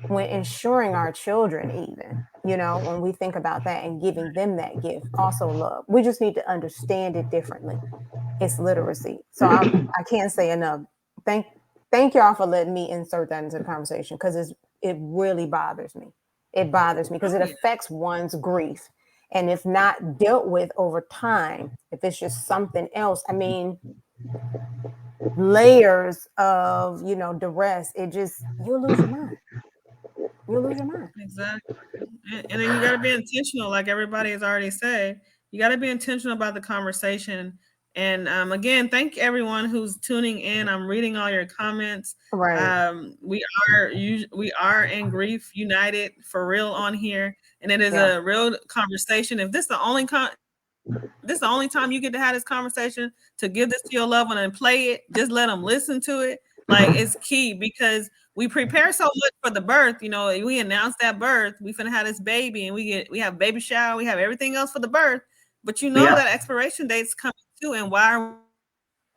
When insuring our children, even, when we think about that and giving them that gift, also love. We just need to understand it differently. It's literacy. So I can't say enough. Thank y'all for letting me insert that into the conversation, because it really bothers me. It bothers me because it affects one's grief. And if not dealt with over time, if it's just something else, layers of, duress, you'll lose your mind. You'll lose your mind. Exactly. And then you got to be intentional, like everybody has already said. You got to be intentional about the conversation And again, thank everyone who's tuning in. I'm reading all your comments. Right. We are in grief united for real on here, and it is Yeah. a real conversation. If this is the only time you get to have this conversation, to give this to your loved one and play it, just let them listen to it. Like, it's key, because we prepare so much for the birth. You know, we announce that birth, we finna have this baby, and we have baby shower, we have everything else for the birth. But you know that expiration date's coming too, and why are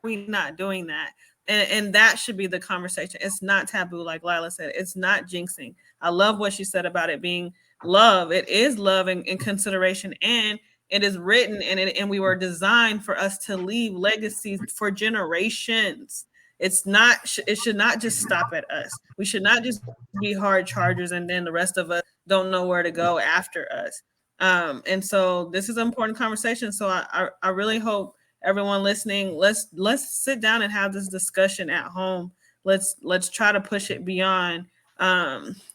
we not doing that? And that should be the conversation. It's not taboo, like Lila said. It's not jinxing. I love what she said about it being love. It is love and consideration, and it is written, and we were designed for us to leave legacies for generations. It's not. It should not just stop at us. We should not just be hard chargers, and then the rest of us don't know where to go after us. And so this is an important conversation. So I really hope everyone listening, let's sit down and have this discussion at home. Let's try to push it beyond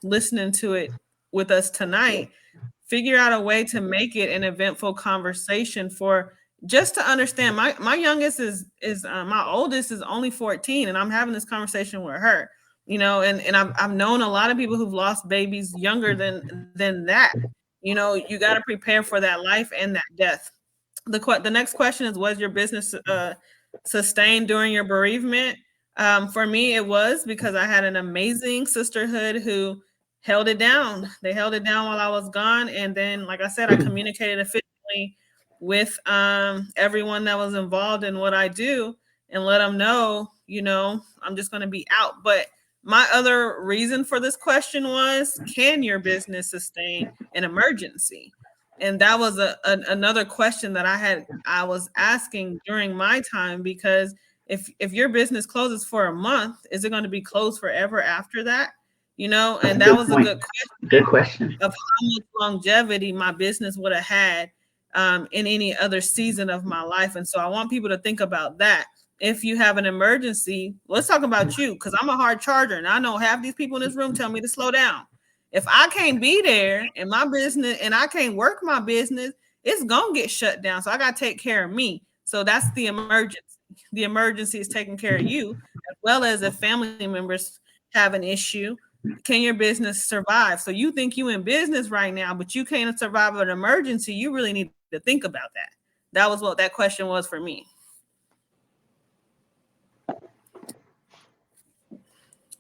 listening to it with us tonight. Figure out a way to make it an eventful conversation, for just to understand. My youngest is my oldest is only 14, and I'm having this conversation with her. You know, and I've known a lot of people who've lost babies younger than that. You know, you got to prepare for that life and that death. The next question is, was your business sustained during your bereavement? For me, it was, because I had an amazing sisterhood who held it down. They held it down while I was gone. And then, like I said, I communicated efficiently with everyone that was involved in what I do, and let them know, you know, I'm just going to be out. But my other reason for this question was, can your business sustain an emergency? And that was another question that I was asking during my time, because if your business closes for a month, is it going to be closed forever after that? You know, and that was a good question. Good question. Of how much longevity my business would have had in any other season of my life. And so I want people to think about that. If you have an emergency, let's talk about you, because I'm a hard charger, and I know half these people in this room tell me to slow down. If I can't be there in my business and I can't work my business, it's gonna get shut down. So I gotta take care of me. So that's the emergency. The emergency is taking care of you, as well as if family members have an issue. Can your business survive? So you think you in business right now, but you can't survive an emergency. You really need to think about that. That was what that question was for me.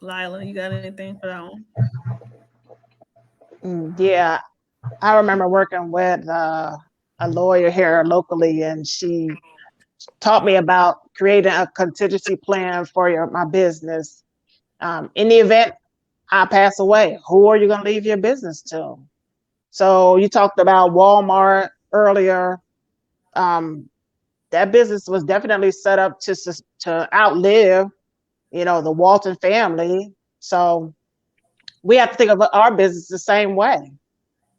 Lila, you got anything for that one? Yeah, I remember working with a lawyer here locally, and she taught me about creating a contingency plan for my business. In the event I pass away, who are you going to leave your business to? So you talked about Walmart earlier. That business was definitely set up to outlive, you know, the Walton family. So we have to think of our business the same way.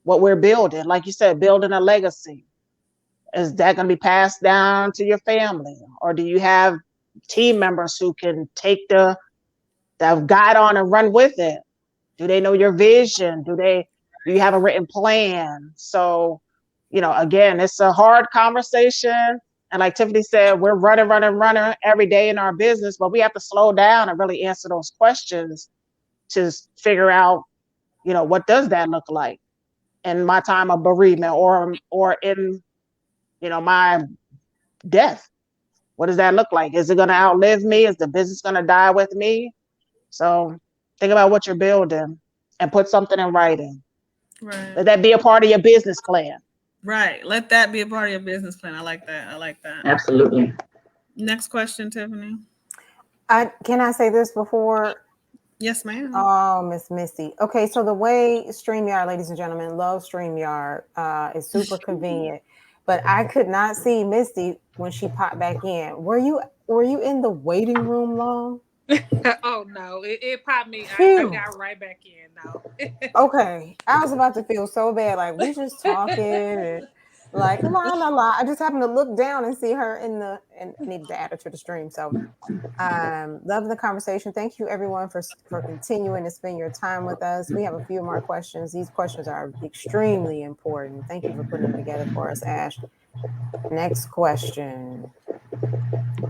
What we're building, like you said, building a legacy. Is that going to be passed down to your family? Or do you have team members who can take that guide on and run with it? Do they know your vision? Do you have a written plan? So, you know, again, it's a hard conversation. And like Tiffany said, we're running every day in our business, but we have to slow down and really answer those questions to figure out, you know, what does that look like in my time of bereavement, or in, you know, my death? What does that look like? Is it going to outlive me? Is the business going to die with me? So think about what you're building and put something in writing. Right. Let that be a part of your business plan. Right. Let that be a part of your business plan. I like that. Absolutely. Next question, Tiffany. Can I say this before? Yes, ma'am. Oh, Miss Missy. Okay, so the way StreamYard, ladies and gentlemen, love StreamYard, is super convenient. But I could not see Misty when she popped back in. Were you in the waiting room long? Oh no, it popped me. I got right back in now. Okay, I was about to feel so bad. Like, we just talking and like la la la. I just happened to look down and see her and needed to add her to the stream. So, loving the conversation. Thank you everyone for continuing to spend your time with us. We have a few more questions. These questions are extremely important. Thank you for putting them together for us, Ash. Next question.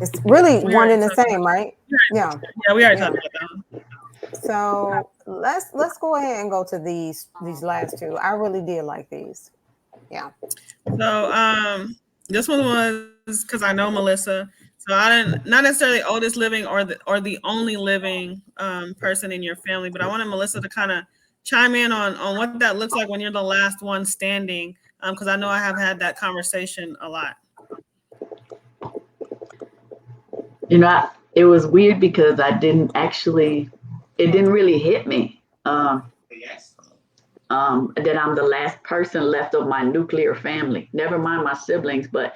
It's really We one already and the talked same, right? Yeah. Yeah, we already Yeah. talked about that one. So let's go ahead and go to these last two. I really did like these. Yeah. So this one was because I know Melissa. So I didn't, not necessarily oldest living or the only living person in your family, but I wanted Melissa to kind of chime in on what that looks like when you're the last one standing, because I know I have had that conversation a lot. You know, it was weird because it didn't really hit me. That I'm the last person left of my nuclear family. Never mind my siblings, but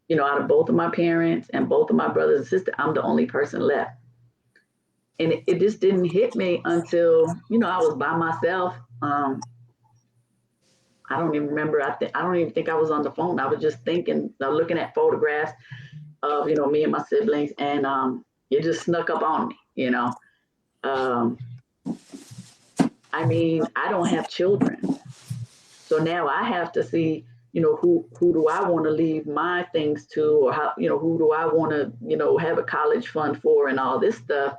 you know, out of both of my parents and both of my brothers and sisters, I'm the only person left. And it just didn't hit me until, you know, I was by myself. I don't even remember. I don't even think I was on the phone. I was just thinking, looking at photographs of, you know, me and my siblings, and it just snuck up on me, you know. I mean, I don't have children. So now I have to see, you know, who do I want to leave my things to, or how, you know, who do I want to, you know, have a college fund for and all this stuff.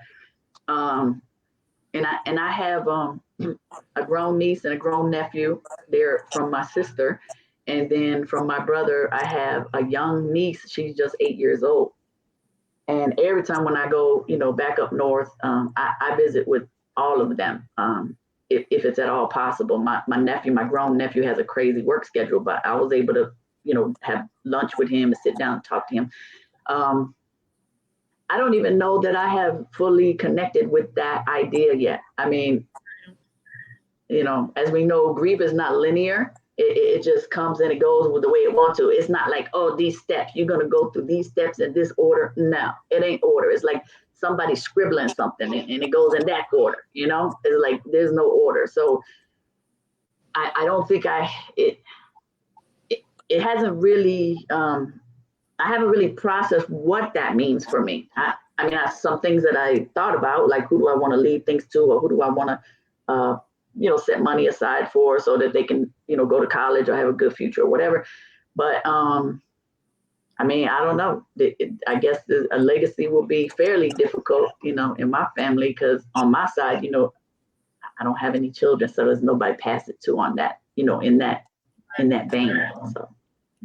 And I have a grown niece and a grown nephew. They're from my sister. And then from my brother, I have a young niece. She's just 8 years old. And every time when I go, you know, back up north, I visit with all of them. If it's at all possible. My grown nephew has a crazy work schedule, but I was able to, you know, have lunch with him and sit down and talk to him. I don't even know that I have fully connected with that idea yet. I mean, you know, as we know, grief is not linear. It just comes and it goes with the way it wants to. It's not like, oh, these steps, you're going to go through these steps in this order. No, it ain't order. It's like somebody scribbling something and it goes in that order, you know. It's like there's no order. So I don't think it hasn't really I haven't really processed what that means for me. I mean, some things that I thought about, like who do I want to leave things to, or who do I want to you know, set money aside for so that they can, you know, go to college or have a good future or whatever. But I mean, I don't know. I guess a legacy will be fairly difficult, you know, in my family, because on my side, you know, I don't have any children, so there's nobody pass it to on that, you know, in that vein. So.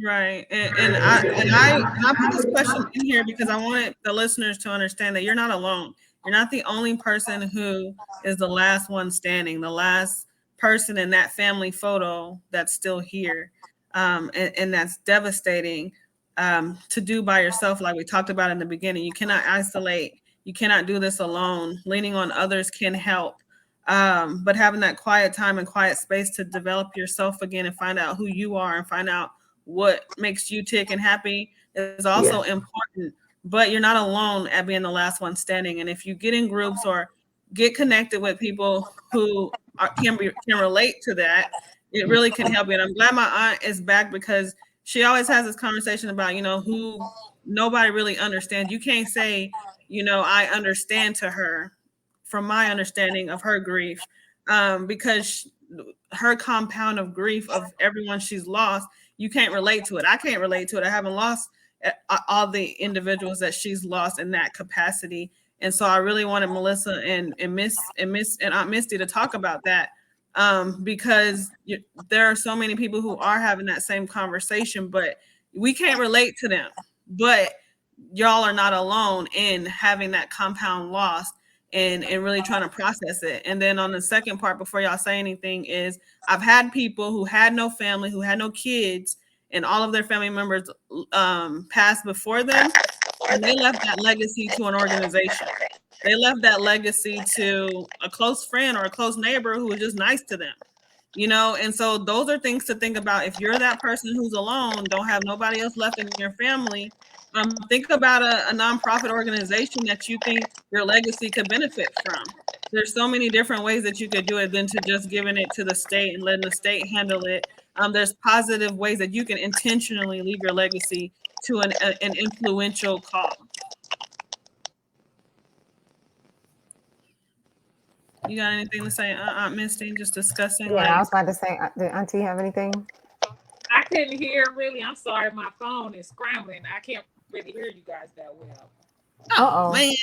Right, and I put this question in here because I wanted the listeners to understand that you're not alone. You're not the only person who is the last one standing, the last person in that family photo that's still here, and that's devastating to do by yourself. Like we talked about in the beginning, you cannot isolate. You cannot do this alone. Leaning on others can help. But having that quiet time and quiet space to develop yourself again and find out who you are and find out what makes you tick and happy is also important. But you're not alone at being the last one standing. And if you get in groups or get connected with people who can relate to that, it really can help you. And I'm glad my aunt is back because she always has this conversation about, you know, who nobody really understands. You can't say, you know, I understand to her from my understanding of her grief, because her compound of grief of everyone she's lost, you can't relate to it. I can't relate to it. I haven't lost all the individuals that she's lost in that capacity. And so I really wanted Melissa and Aunt Misty to talk about that, because there are so many people who are having that same conversation, but we can't relate to them. But y'all are not alone in having that compound loss and really trying to process it. And then on the second part, before y'all say anything, is I've had people who had no family, who had no kids, and all of their family members passed before them, and they left that legacy to an organization. They left that legacy to a close friend or a close neighbor who was just nice to them, you know? And so those are things to think about. If you're that person who's alone, don't have nobody else left in your family, think about a nonprofit organization that you think your legacy could benefit from. There's so many different ways that you could do it than to just giving it to the state and letting the state handle it. There's positive ways that you can intentionally leave your legacy to an influential cause. You got anything to say, Aunt Misty? Just discussing. Yeah, I was about to say, did Auntie have anything? I couldn't hear really. I'm sorry, my phone is scrambling. I can't really hear you guys that well. Oh man.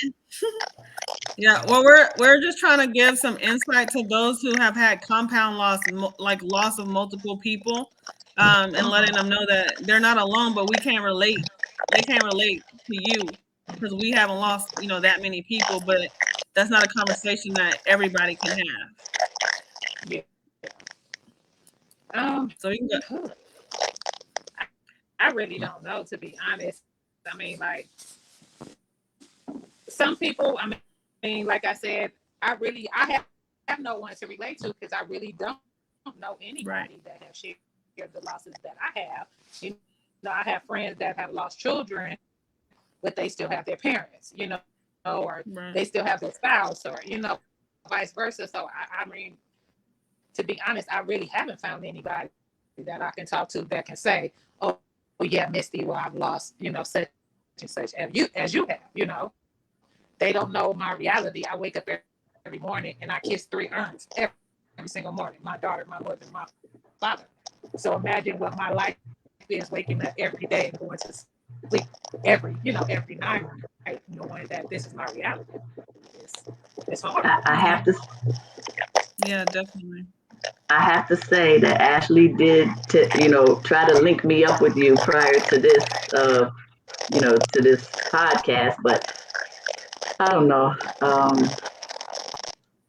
Yeah, well, we're just trying to give some insight to those who have had compound loss, like loss of multiple people, and letting them know that they're not alone. But we can't relate. They can't relate to you because we haven't lost, that many people. But that's not a conversation that everybody can have. Yeah. So you can go. I really don't know, to be honest. I mean, like some people. I mean, like I said, I have no one to relate to because I really don't know anybody that have shared the losses that I have. I have friends that have lost children, but they still have their parents, or they still have their spouse, or vice versa. So I mean, to be honest, I really haven't found anybody that I can talk to that can say, "Oh, yeah, Misty, well, I've lost, such and such," as you have. They don't know my reality. I wake up every morning and I kiss 3 urns every single morning. My daughter, my mother, my father. So imagine what my life is, waking up every day and going to sleep every night, knowing that this is my reality. It's hard. I have to. Yeah, definitely. I have to say that Ashley did, try to link me up with you prior to this, to this podcast, but I don't know.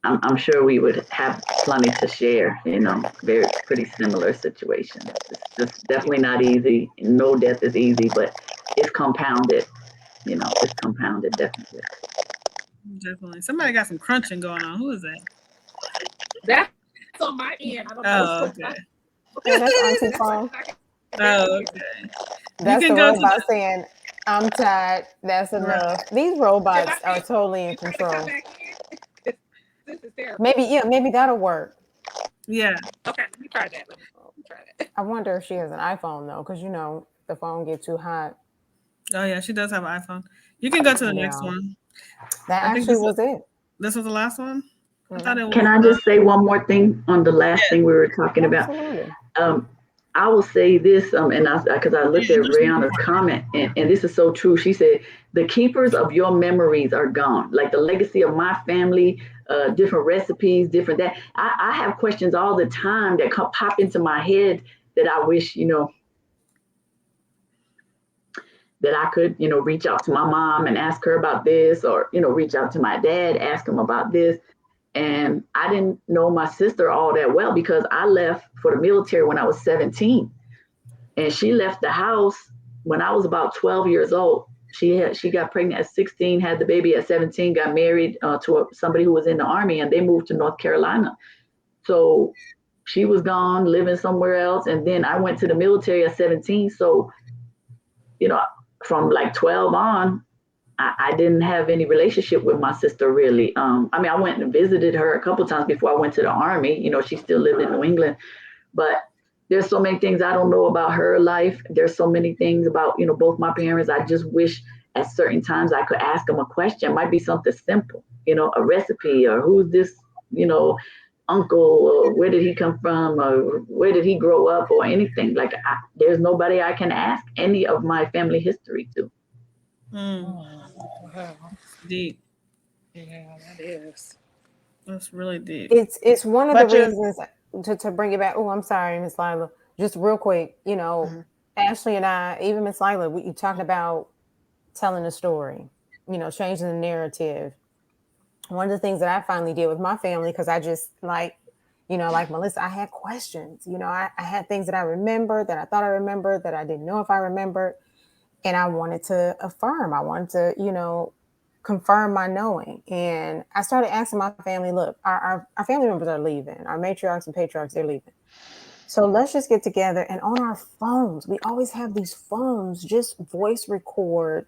I'm sure we would have plenty to share. Pretty similar situations. It's just definitely not easy. No death is easy, but it's compounded. It's compounded, definitely. Definitely. Somebody got some crunching going on. Who is that? That's on my end. I don't know. Okay. Yeah, that's Auntie phone. Okay. That's the robot saying, "I'm tired. That's enough." Right. These robots are totally in control. This is terrible. Maybe that'll work. Yeah. Okay, let me try that. I wonder if she has an iPhone though, because the phone gets too hot. Oh yeah, she does have an iPhone. You can go to the next one. That actually was it. This was the last one. Can I just say one more thing on the last thing we were talking about? I will say this, and because I looked at Rihanna's comment, and this is so true. She said, "The keepers of your memories are gone. Like the legacy of my family, different recipes, different that. I have questions all the time that pop into my head that I wish, that I could, reach out to my mom and ask her about this, or, reach out to my dad, ask him about this. And I didn't know my sister all that well because I left for the military when I was 17. And she left the house when I was about 12 years old. She got pregnant at 16, had the baby at 17, got married to somebody who was in the Army, and they moved to North Carolina. So she was gone, living somewhere else. And then I went to the military at 17. So, from like 12 on, I didn't have any relationship with my sister really. I went and visited her a couple of times before I went to the Army. She still lived in New England, but there's so many things I don't know about her life. There's so many things about, both my parents. I just wish at certain times I could ask them a question. It might be something simple, a recipe, or who's this, uncle, or where did he come from, or where did he grow up, or anything. Like there's nobody I can ask any of my family history to. Wow. Deep. Yeah, that is. That's really deep. It's one of the reasons to bring it back. Oh, I'm sorry, Miss Lila. Just real quick, Ashley and I, even Miss Lila, you talked about telling a story, changing the narrative. One of the things that I finally did with my family, because I just like Melissa, I had questions. I had things that I remembered, that I thought I remembered, that I didn't know if I remembered. And I wanted to affirm. I wanted to, confirm my knowing. And I started asking my family, look, our family members are leaving. Our matriarchs and patriarchs, they're leaving. So let's just get together. And on our phones, we always have these phones, just voice record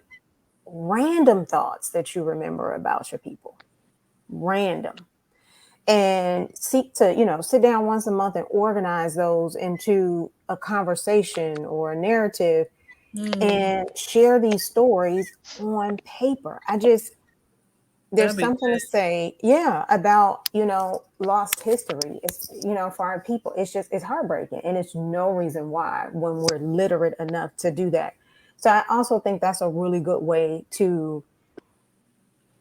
random thoughts that you remember about your people. Random. And seek to, sit down once a month and organize those into a conversation or a narrative. And share these stories on paper. There's something to say, about, lost history. It's, for our people, it's heartbreaking. And it's no reason why when we're literate enough to do that. So I also think that's a really good way to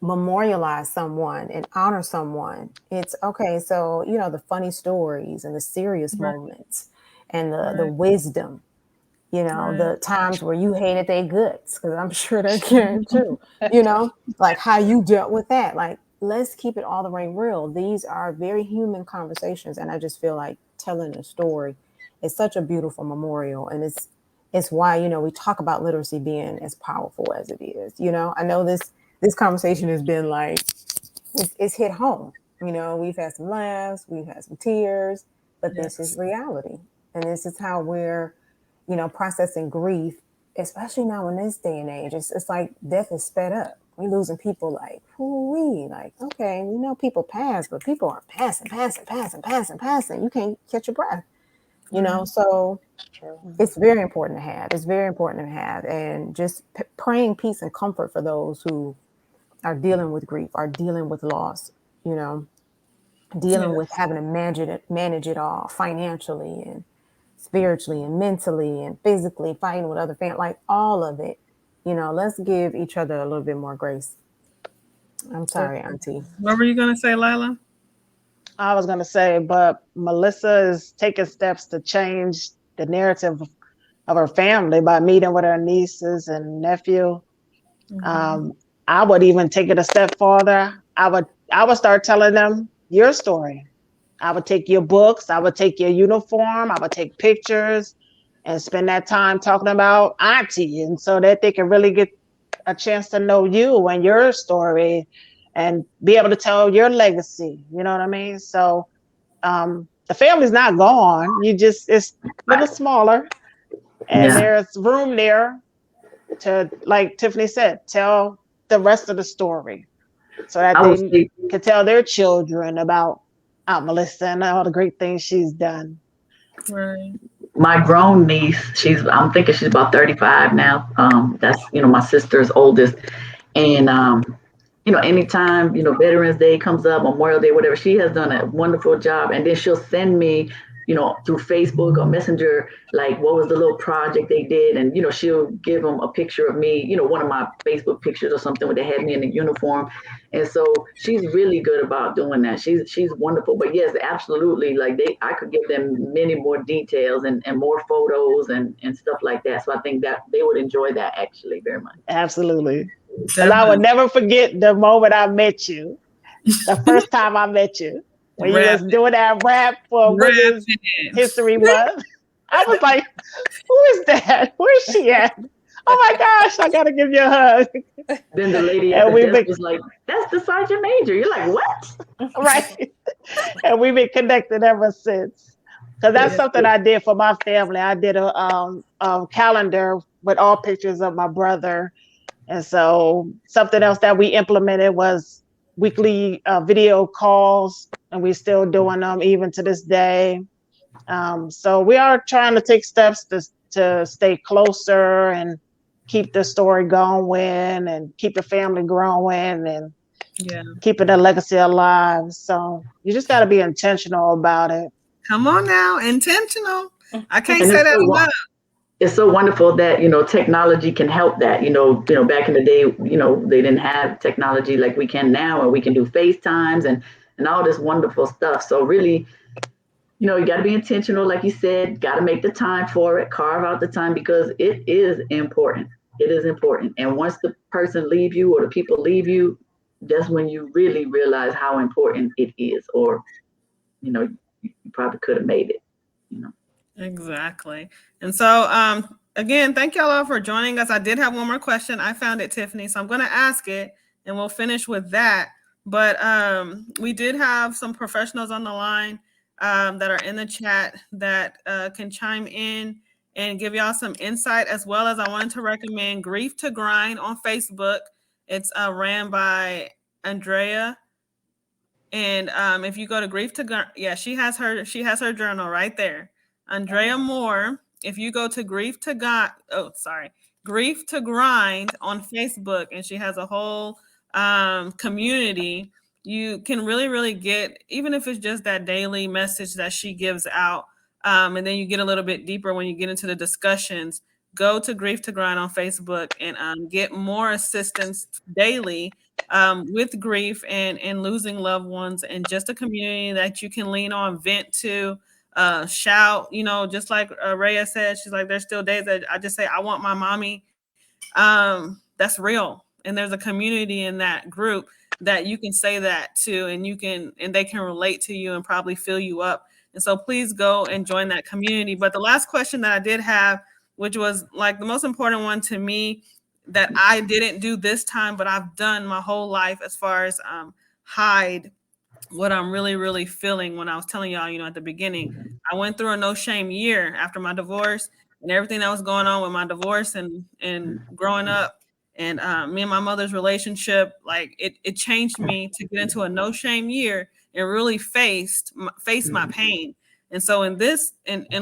memorialize someone and honor someone. It's okay. So, the funny stories and the serious moments and the wisdom, the times where you hated their guts, because I'm sure they can too, like how you dealt with that. Like, let's keep it all the way real. These are very human conversations. And I just feel like telling a story is such a beautiful memorial. And it's why, we talk about literacy being as powerful as it is. I know this conversation has been like, it's hit home. We've had some laughs, we've had some tears, but this is reality. And this is how we're, processing grief, especially now in this day and age. It's like death is sped up. We're losing people like, whoo-wee. Like, okay, people pass, but people are passing. You can't catch your breath, so it's very important to have. It's very important to have. And just praying peace and comfort for those who are dealing with grief, are dealing with loss, dealing with having to manage it all financially and spiritually and mentally and physically, fighting with other family, like all of it. Let's give each other a little bit more grace. I'm sorry, Auntie. What were you going to say, Lila? I was going to say, but Melissa is taking steps to change the narrative of her family by meeting with her nieces and nephew. I would even take it a step farther. I would start telling them your story. I would take your books. I would take your uniform. I would take pictures and spend that time talking about Auntie, and so that they can really get a chance to know you and your story and be able to tell your legacy. You know what I mean? So the family's not gone. It's a little smaller, and there's room there to, like Tiffany said, tell the rest of the story so that they can tell their children about Aunt Melissa and all the great things she's done. Right. My grown niece, I'm thinking she's about 35 now. That's, my sister's oldest. And, anytime, Veterans Day comes up, Memorial Day, whatever, she has done a wonderful job. And then she'll send me, through Facebook or Messenger, like what was the little project they did. And, she'll give them a picture of me, one of my Facebook pictures or something where they had me in a uniform. And so she's really good about doing that. She's wonderful. But yes, absolutely. Like I could give them many more details and more photos and stuff like that. So I think that they would enjoy that actually very much. Absolutely. And I would never forget the moment I met you. The first time I met you. When you was doing that rap for Women's History Month. I was like, who is that? Where's she at? Oh my gosh, I gotta give you a hug. Then the lady at the desk was like, that's the Sergeant Major. You're like, what? Right. And we've been connected ever since. Because that's something I did for my family. I did a calendar with all pictures of my brother. And so something else that we implemented was weekly video calls, and we're still doing them even to this day. So we are trying to take steps to stay closer and keep the story going and keep the family growing and keeping the legacy alive. So you just got to be intentional about it. Come on now, intentional. I can't say that enough. It's so wonderful that, technology can help that, back in the day, they didn't have technology like we can now, and we can do FaceTimes and all this wonderful stuff. So really, you got to be intentional. Like you said, got to make the time for it, carve out the time, because it is important. It is important. And once the person leave you or the people leave you, that's when you really realize how important it is, or, you probably could have made it, Exactly. And so, again, thank y'all all for joining us. I did have one more question. I found it, Tiffany, so I'm going to ask it and we'll finish with that. But we did have some professionals on the line that are in the chat that can chime in and give y'all some insight, as well as I wanted to recommend Grief to Grind on Facebook. It's ran by Andrea. And if you go to Grief to Grind, she has her journal right there. Andrea Moore, if you go to Grief to Grind on Facebook, and she has a whole community, you can really, really get, even if it's just that daily message that she gives out, and then you get a little bit deeper when you get into the discussions. go to Grief to Grind on Facebook and get more assistance daily with grief and losing loved ones, and just a community that you can lean on, vent to, shout, just like Rhea said. She's like, there's still days that I just say, I want my mommy. That's real. And there's a community in that group that you can say that to, and they can relate to you and probably fill you up. And so please go and join that community. But the last question that I did have, which was like the most important one to me, that I didn't do this time, but I've done my whole life, as far as hide what I'm really, really feeling. When I was telling y'all, at the beginning, I went through a no shame year after my divorce and everything that was going on with my divorce and growing up. And me and my mother's relationship, like it changed me to get into a no shame year and really face my pain. And so in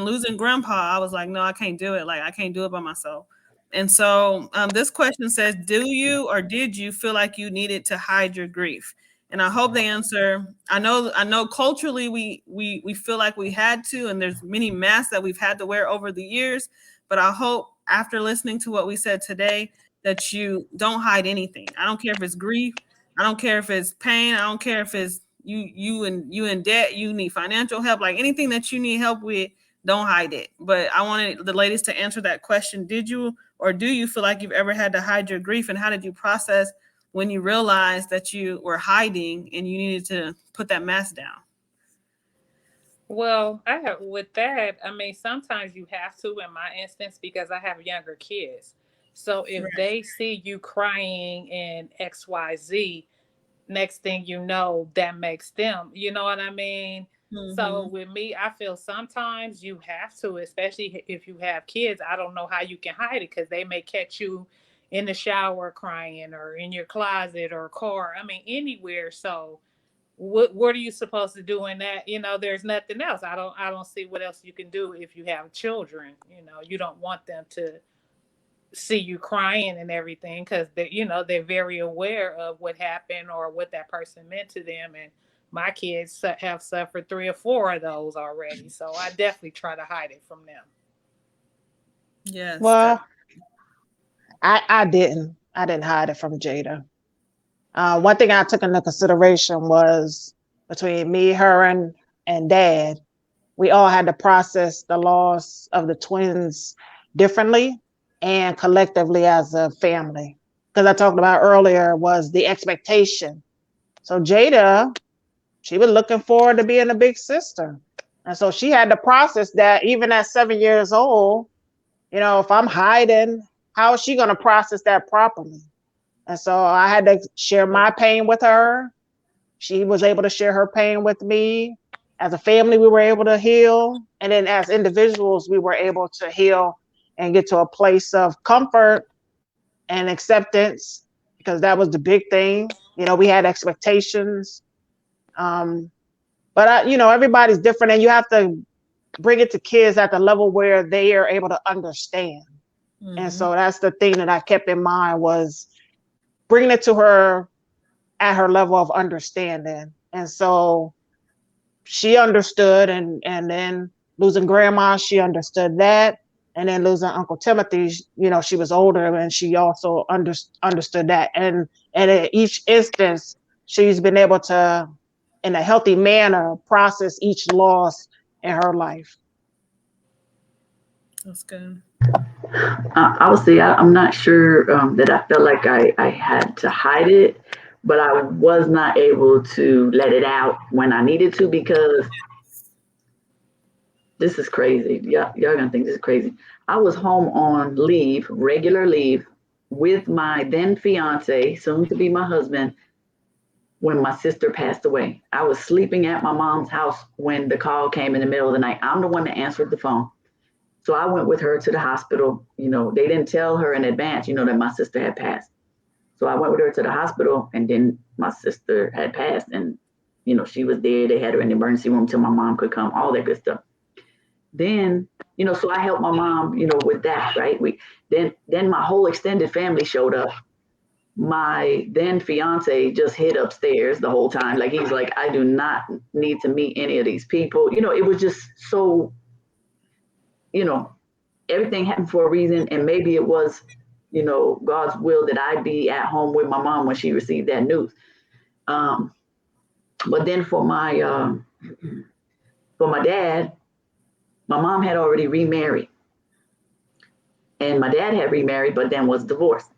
losing grandpa, I was like, no, I can't do it. Like, I can't do it by myself. And so this question says, do you or did you feel like you needed to hide your grief? And I hope the answer, I know culturally we feel like we had to, and there's many masks that we've had to wear over the years. But I hope after listening to what we said today, that you don't hide anything. I don't care if it's grief. I don't care if it's pain. I don't care if it's you in debt, you need financial help, like anything that you need help with, don't hide it. But I wanted the ladies to answer that question. Did you or do you feel like you've ever had to hide your grief, and how did you process when you realized that you were hiding and you needed to put that mask down? Well, with that, I mean, sometimes you have to, in my instance, because I have younger kids. So if they see you crying in XYZ, next thing you know, that makes them, you know what I mean? Mm-hmm. So with me, I feel sometimes you have to, especially if you have kids. I don't know how you can hide it, because they may catch you in the shower crying, or in your closet or car. I mean, anywhere. So what are you supposed to do in that? There's nothing else. I don't see what else you can do if you have children. You don't want them to see you crying and everything, because they're very aware of what happened or what that person meant to them. And my kids have suffered 3 or 4 of those already, so I definitely try to hide it from them. Yes. Well, I didn't hide it from Jada. One thing I took into consideration was, between me, her, and Dad, we all had to process the loss of the twins differently and collectively as a family. Because I talked about earlier was the expectation. So Jada, she was looking forward to being a big sister. And so she had to process that, even at 7 years old. If I'm hiding, how is she going to process that properly? And so I had to share my pain with her. She was able to share her pain with me. As a family, we were able to heal. And then as individuals, we were able to heal and get to a place of comfort and acceptance, because that was the big thing. We had expectations. But everybody's different, and you have to bring it to kids at the level where they are able to understand. Mm-hmm. And so that's the thing that I kept in mind, was bringing it to her at her level of understanding. And so she understood, and then losing grandma, she understood that. And then losing Uncle Timothy, she was older, and she also understood that. And in each instance, she's been able to, in a healthy manner, process each loss in her life. That's good. I would say I'm not sure that I felt like I had to hide it, but I was not able to let it out when I needed to, because this is crazy. Y'all gonna think this is crazy. I was home on leave, regular leave, with my then fiance, soon to be my husband, when my sister passed away. I was sleeping at my mom's house when the call came in the middle of the night. I'm the one that answered the phone. So I went with her to the hospital. They didn't tell her in advance, that my sister had passed. So I went with her to the hospital, and then my sister had passed, and, she was there. They had her in the emergency room till my mom could come, all that good stuff. Then, so I helped my mom, with that, right? Then my whole extended family showed up. My then fiance just hid upstairs the whole time. Like, he's like, I do not need to meet any of these people. It was just so, everything happened for a reason, and maybe it was, God's will that I be at home with my mom when she received that news. But then for my dad, my mom had already remarried, and my dad had remarried, but then was divorced.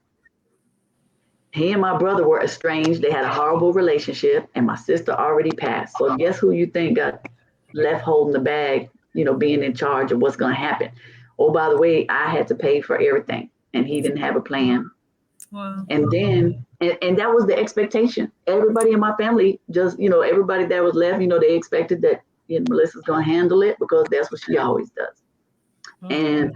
He and my brother were estranged. They had a horrible relationship, and my sister already passed. So guess who you think got left holding the bag, being in charge of what's going to happen? Oh, by the way, I had to pay for everything, and he didn't have a plan. Wow. And then, and that was the expectation. Everybody in my family, just, everybody that was left, they expected that Melissa's going to handle it because that's what she always does. And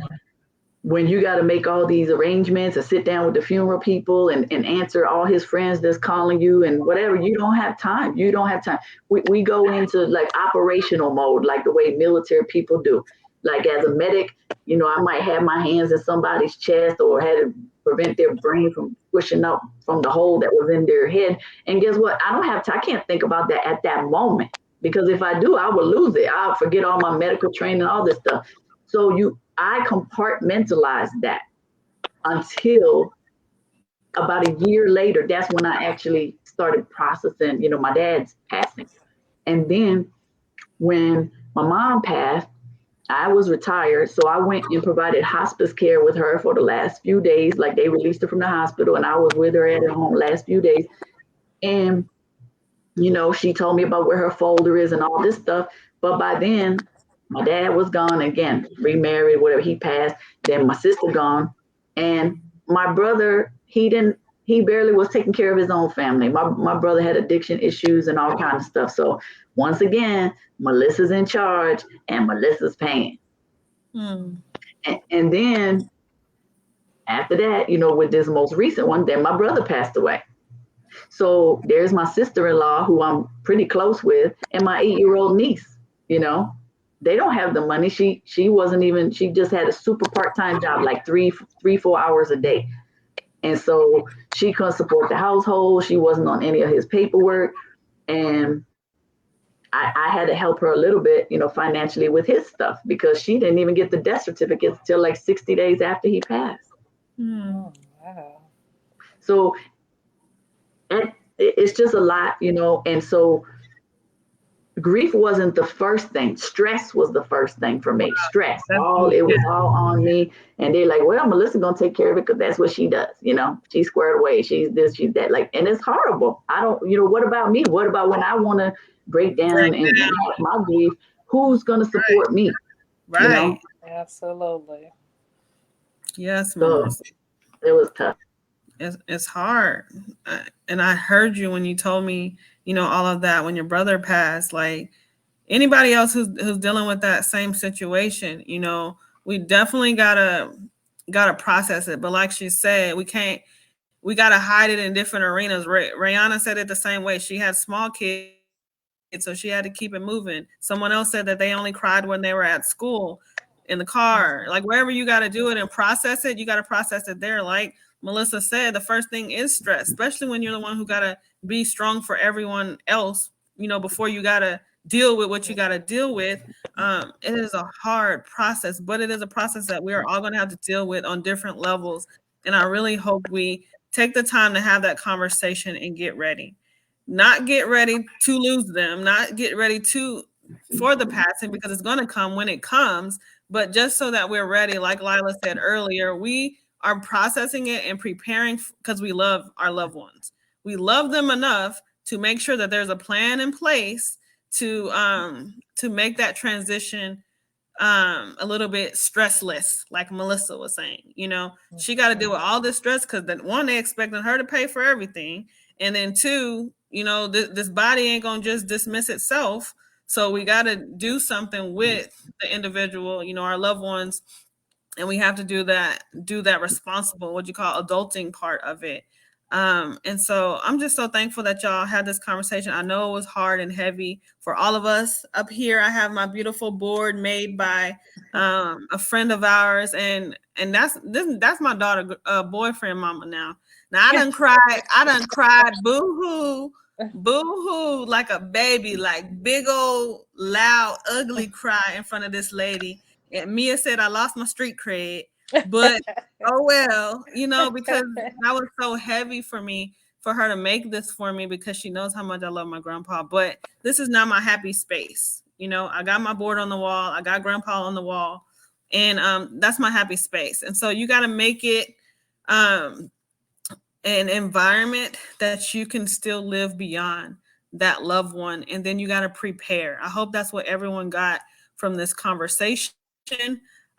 when you got to make all these arrangements and sit down with the funeral people and answer all his friends that's calling you and whatever, you don't have time. You don't have time. We go into like operational mode, like the way military people do. Like as a medic, I might have my hands in somebody's chest or had to prevent their brain from pushing up from the hole that was in their head. And guess what? I don't have to, I can't think about that at that moment, because if I do, I will lose it. I'll forget all my medical training, all this stuff. So I compartmentalized that until about a year later. That's when I actually started processing, my dad's passing. And then when my mom passed, I was retired. So I went and provided hospice care with her for the last few days. Like they released her from the hospital and I was with her at her home last few days. And, she told me about where her folder is and all this stuff. But by then, my dad was gone again, remarried, whatever, he passed. Then my sister gone. And my brother, he barely was taking care of his own family. My brother had addiction issues and all kinds of stuff. So once again, Melissa's in charge and Melissa's paying. And then after that, with this most recent one, then my brother passed away. So there's my sister-in-law who I'm pretty close with and my 8-year-old niece, They don't have the money. She just had a super part-time job, like 4 hours a day. And so she couldn't support the household. She wasn't on any of his paperwork. And I had to help her a little bit, financially with his stuff because she didn't even get the death certificates till like 60 days after he passed. Oh, wow. So it's just a lot, and so grief wasn't the first thing. Stress was the first thing for me. Stress. It was all on me. And they're like, well, Melissa's going to take care of it because that's what she does. She's squared away. She's this, she's that. Like, and it's horrible. I don't, what about me? What about when I want to break down and have my grief? Who's going to support me? Right. Absolutely. Yes, so it was tough. It's hard. And I heard you when you told me, all of that when your brother passed. Like anybody else who's dealing with that same situation, we definitely gotta process it. But like she said, we gotta hide it in different arenas. Rihanna said it the same way. She had small kids, so she had to keep it moving. Someone else said that they only cried when they were at school, in the car, like wherever you got to do it and process it, you got to process it there. Like Melissa said, the first thing is stress, especially when you're the one who got to be strong for everyone else, before you got to deal with what you got to deal with. It is a hard process, but it is a process that we are all going to have to deal with on different levels. And I really hope we take the time to have that conversation and get ready. Not get ready to lose them, not get ready for the passing, because it's going to come when it comes, but just so that we're ready. Like Lila said earlier, we are processing it and preparing because we love our loved ones. We love them enough to make sure that there's a plan in place to make that transition a little bit stressless, like Melissa was saying. She got to deal with all this stress because one, they expecting her to pay for everything, and then two, this body ain't gonna just dismiss itself. So we got to do something with the individual, our loved ones, and we have to do that responsible, what you call adulting part of it. And so I'm just so thankful that y'all had this conversation. I know it was hard and heavy for all of us. Up here, I have my beautiful board made by a friend of ours, and that's my daughter, boyfriend, mama now. Now I done cried boo-hoo, like a baby, like big old, loud, ugly cry in front of this lady. And Mia said I lost my street cred, but oh well, because that was so heavy for me for her to make this for me because she knows how much I love my grandpa. But this is not my happy space. I got my board on the wall. I got grandpa on the wall. And that's my happy space. And so you got to make it an environment that you can still live beyond that loved one. And then you got to prepare. I hope that's what everyone got from this conversation.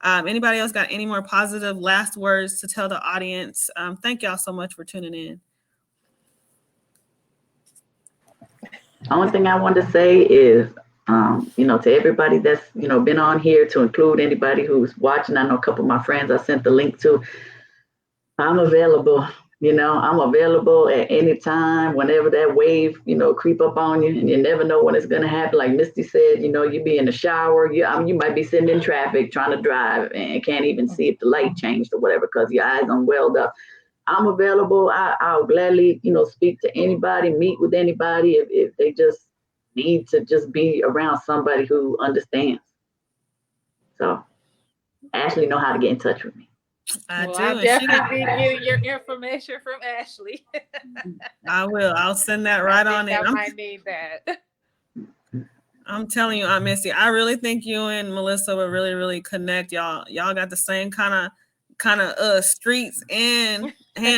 Anybody else got any more positive last words to tell the audience? Thank y'all so much for tuning in. Only thing I want to say is, to everybody that's, been on here, to include anybody who's watching. I know a couple of my friends I sent the link to. I'm available. I'm available at any time, whenever that wave, creep up on you, and you never know when it's going to happen. Like Misty said, you be in the shower, you might be sitting in traffic trying to drive and can't even see if the light changed or whatever because your eyes unwelled up. I'm available. I'll gladly, speak to anybody, meet with anybody if they just need to just be around somebody who understands. So Ashley know how to get in touch with me. I do. I'll definitely get your information from Ashley. I will. I'll send that right on in. I might need that. I'm telling you, Aunt Missy, I really think you and Melissa would really, really connect. Y'all got the same kind of streets and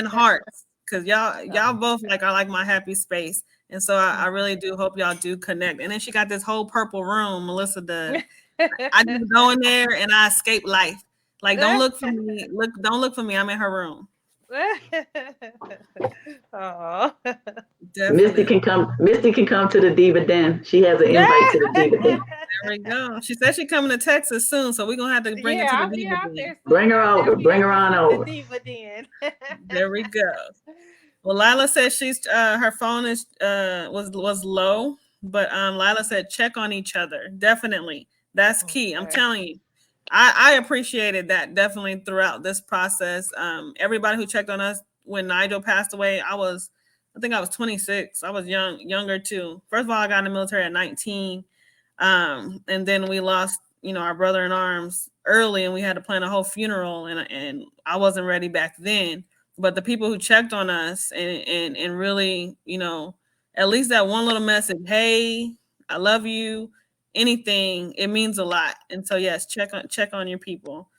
hearts, because y'all both are like my happy space. And so I really do hope y'all do connect. And then she got this whole purple room, Melissa does. I just go in there and I escape life. Like, don't look for me. Don't look for me. I'm in her room. Oh, Misty can come to the Diva Den. She has an invite to the Diva Den. There we go. She said she's coming to Texas soon, so we're gonna have to bring her to the Diva Den. Bring her over. Bring her on over. The Diva Den. There we go. Well, Lila said she's her phone is was low, but Lila said check on each other. Definitely, that's key. I'm telling you. I appreciated that definitely throughout this process. Everybody who checked on us when Nigel passed away, I think I was 26. I was younger too. First of all, I got in the military at 19. And then we lost, our brother in arms early, and we had to plan a whole funeral, and I wasn't ready back then. But the people who checked on us and really, at least that one little message, hey, I love you. Anything, it means a lot. And so yes, check on your people.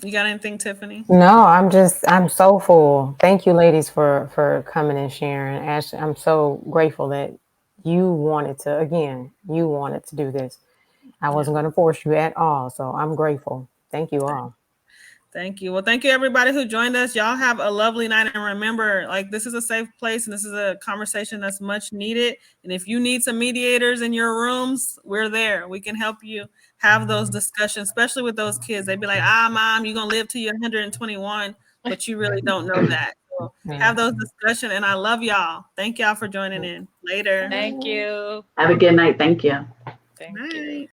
You got anything, Tiffany? No, I'm so full. Thank you, ladies, for coming and sharing. Ashley, I'm so grateful that you wanted to do this. I wasn't going to force you at all. So I'm grateful. Thank you all. Thank you. Well, thank you everybody who joined us. Y'all have a lovely night. And remember, this is a safe place and this is a conversation that's much needed. And if you need some mediators in your rooms, we're there. We can help you have those discussions, especially with those kids. They'd be like, Mom, you're going to live till you're 121, but you really don't know that. So have those discussions. And I love y'all. Thank y'all for joining in. Later. Thank you. Have a good night. Thank you. Thank you.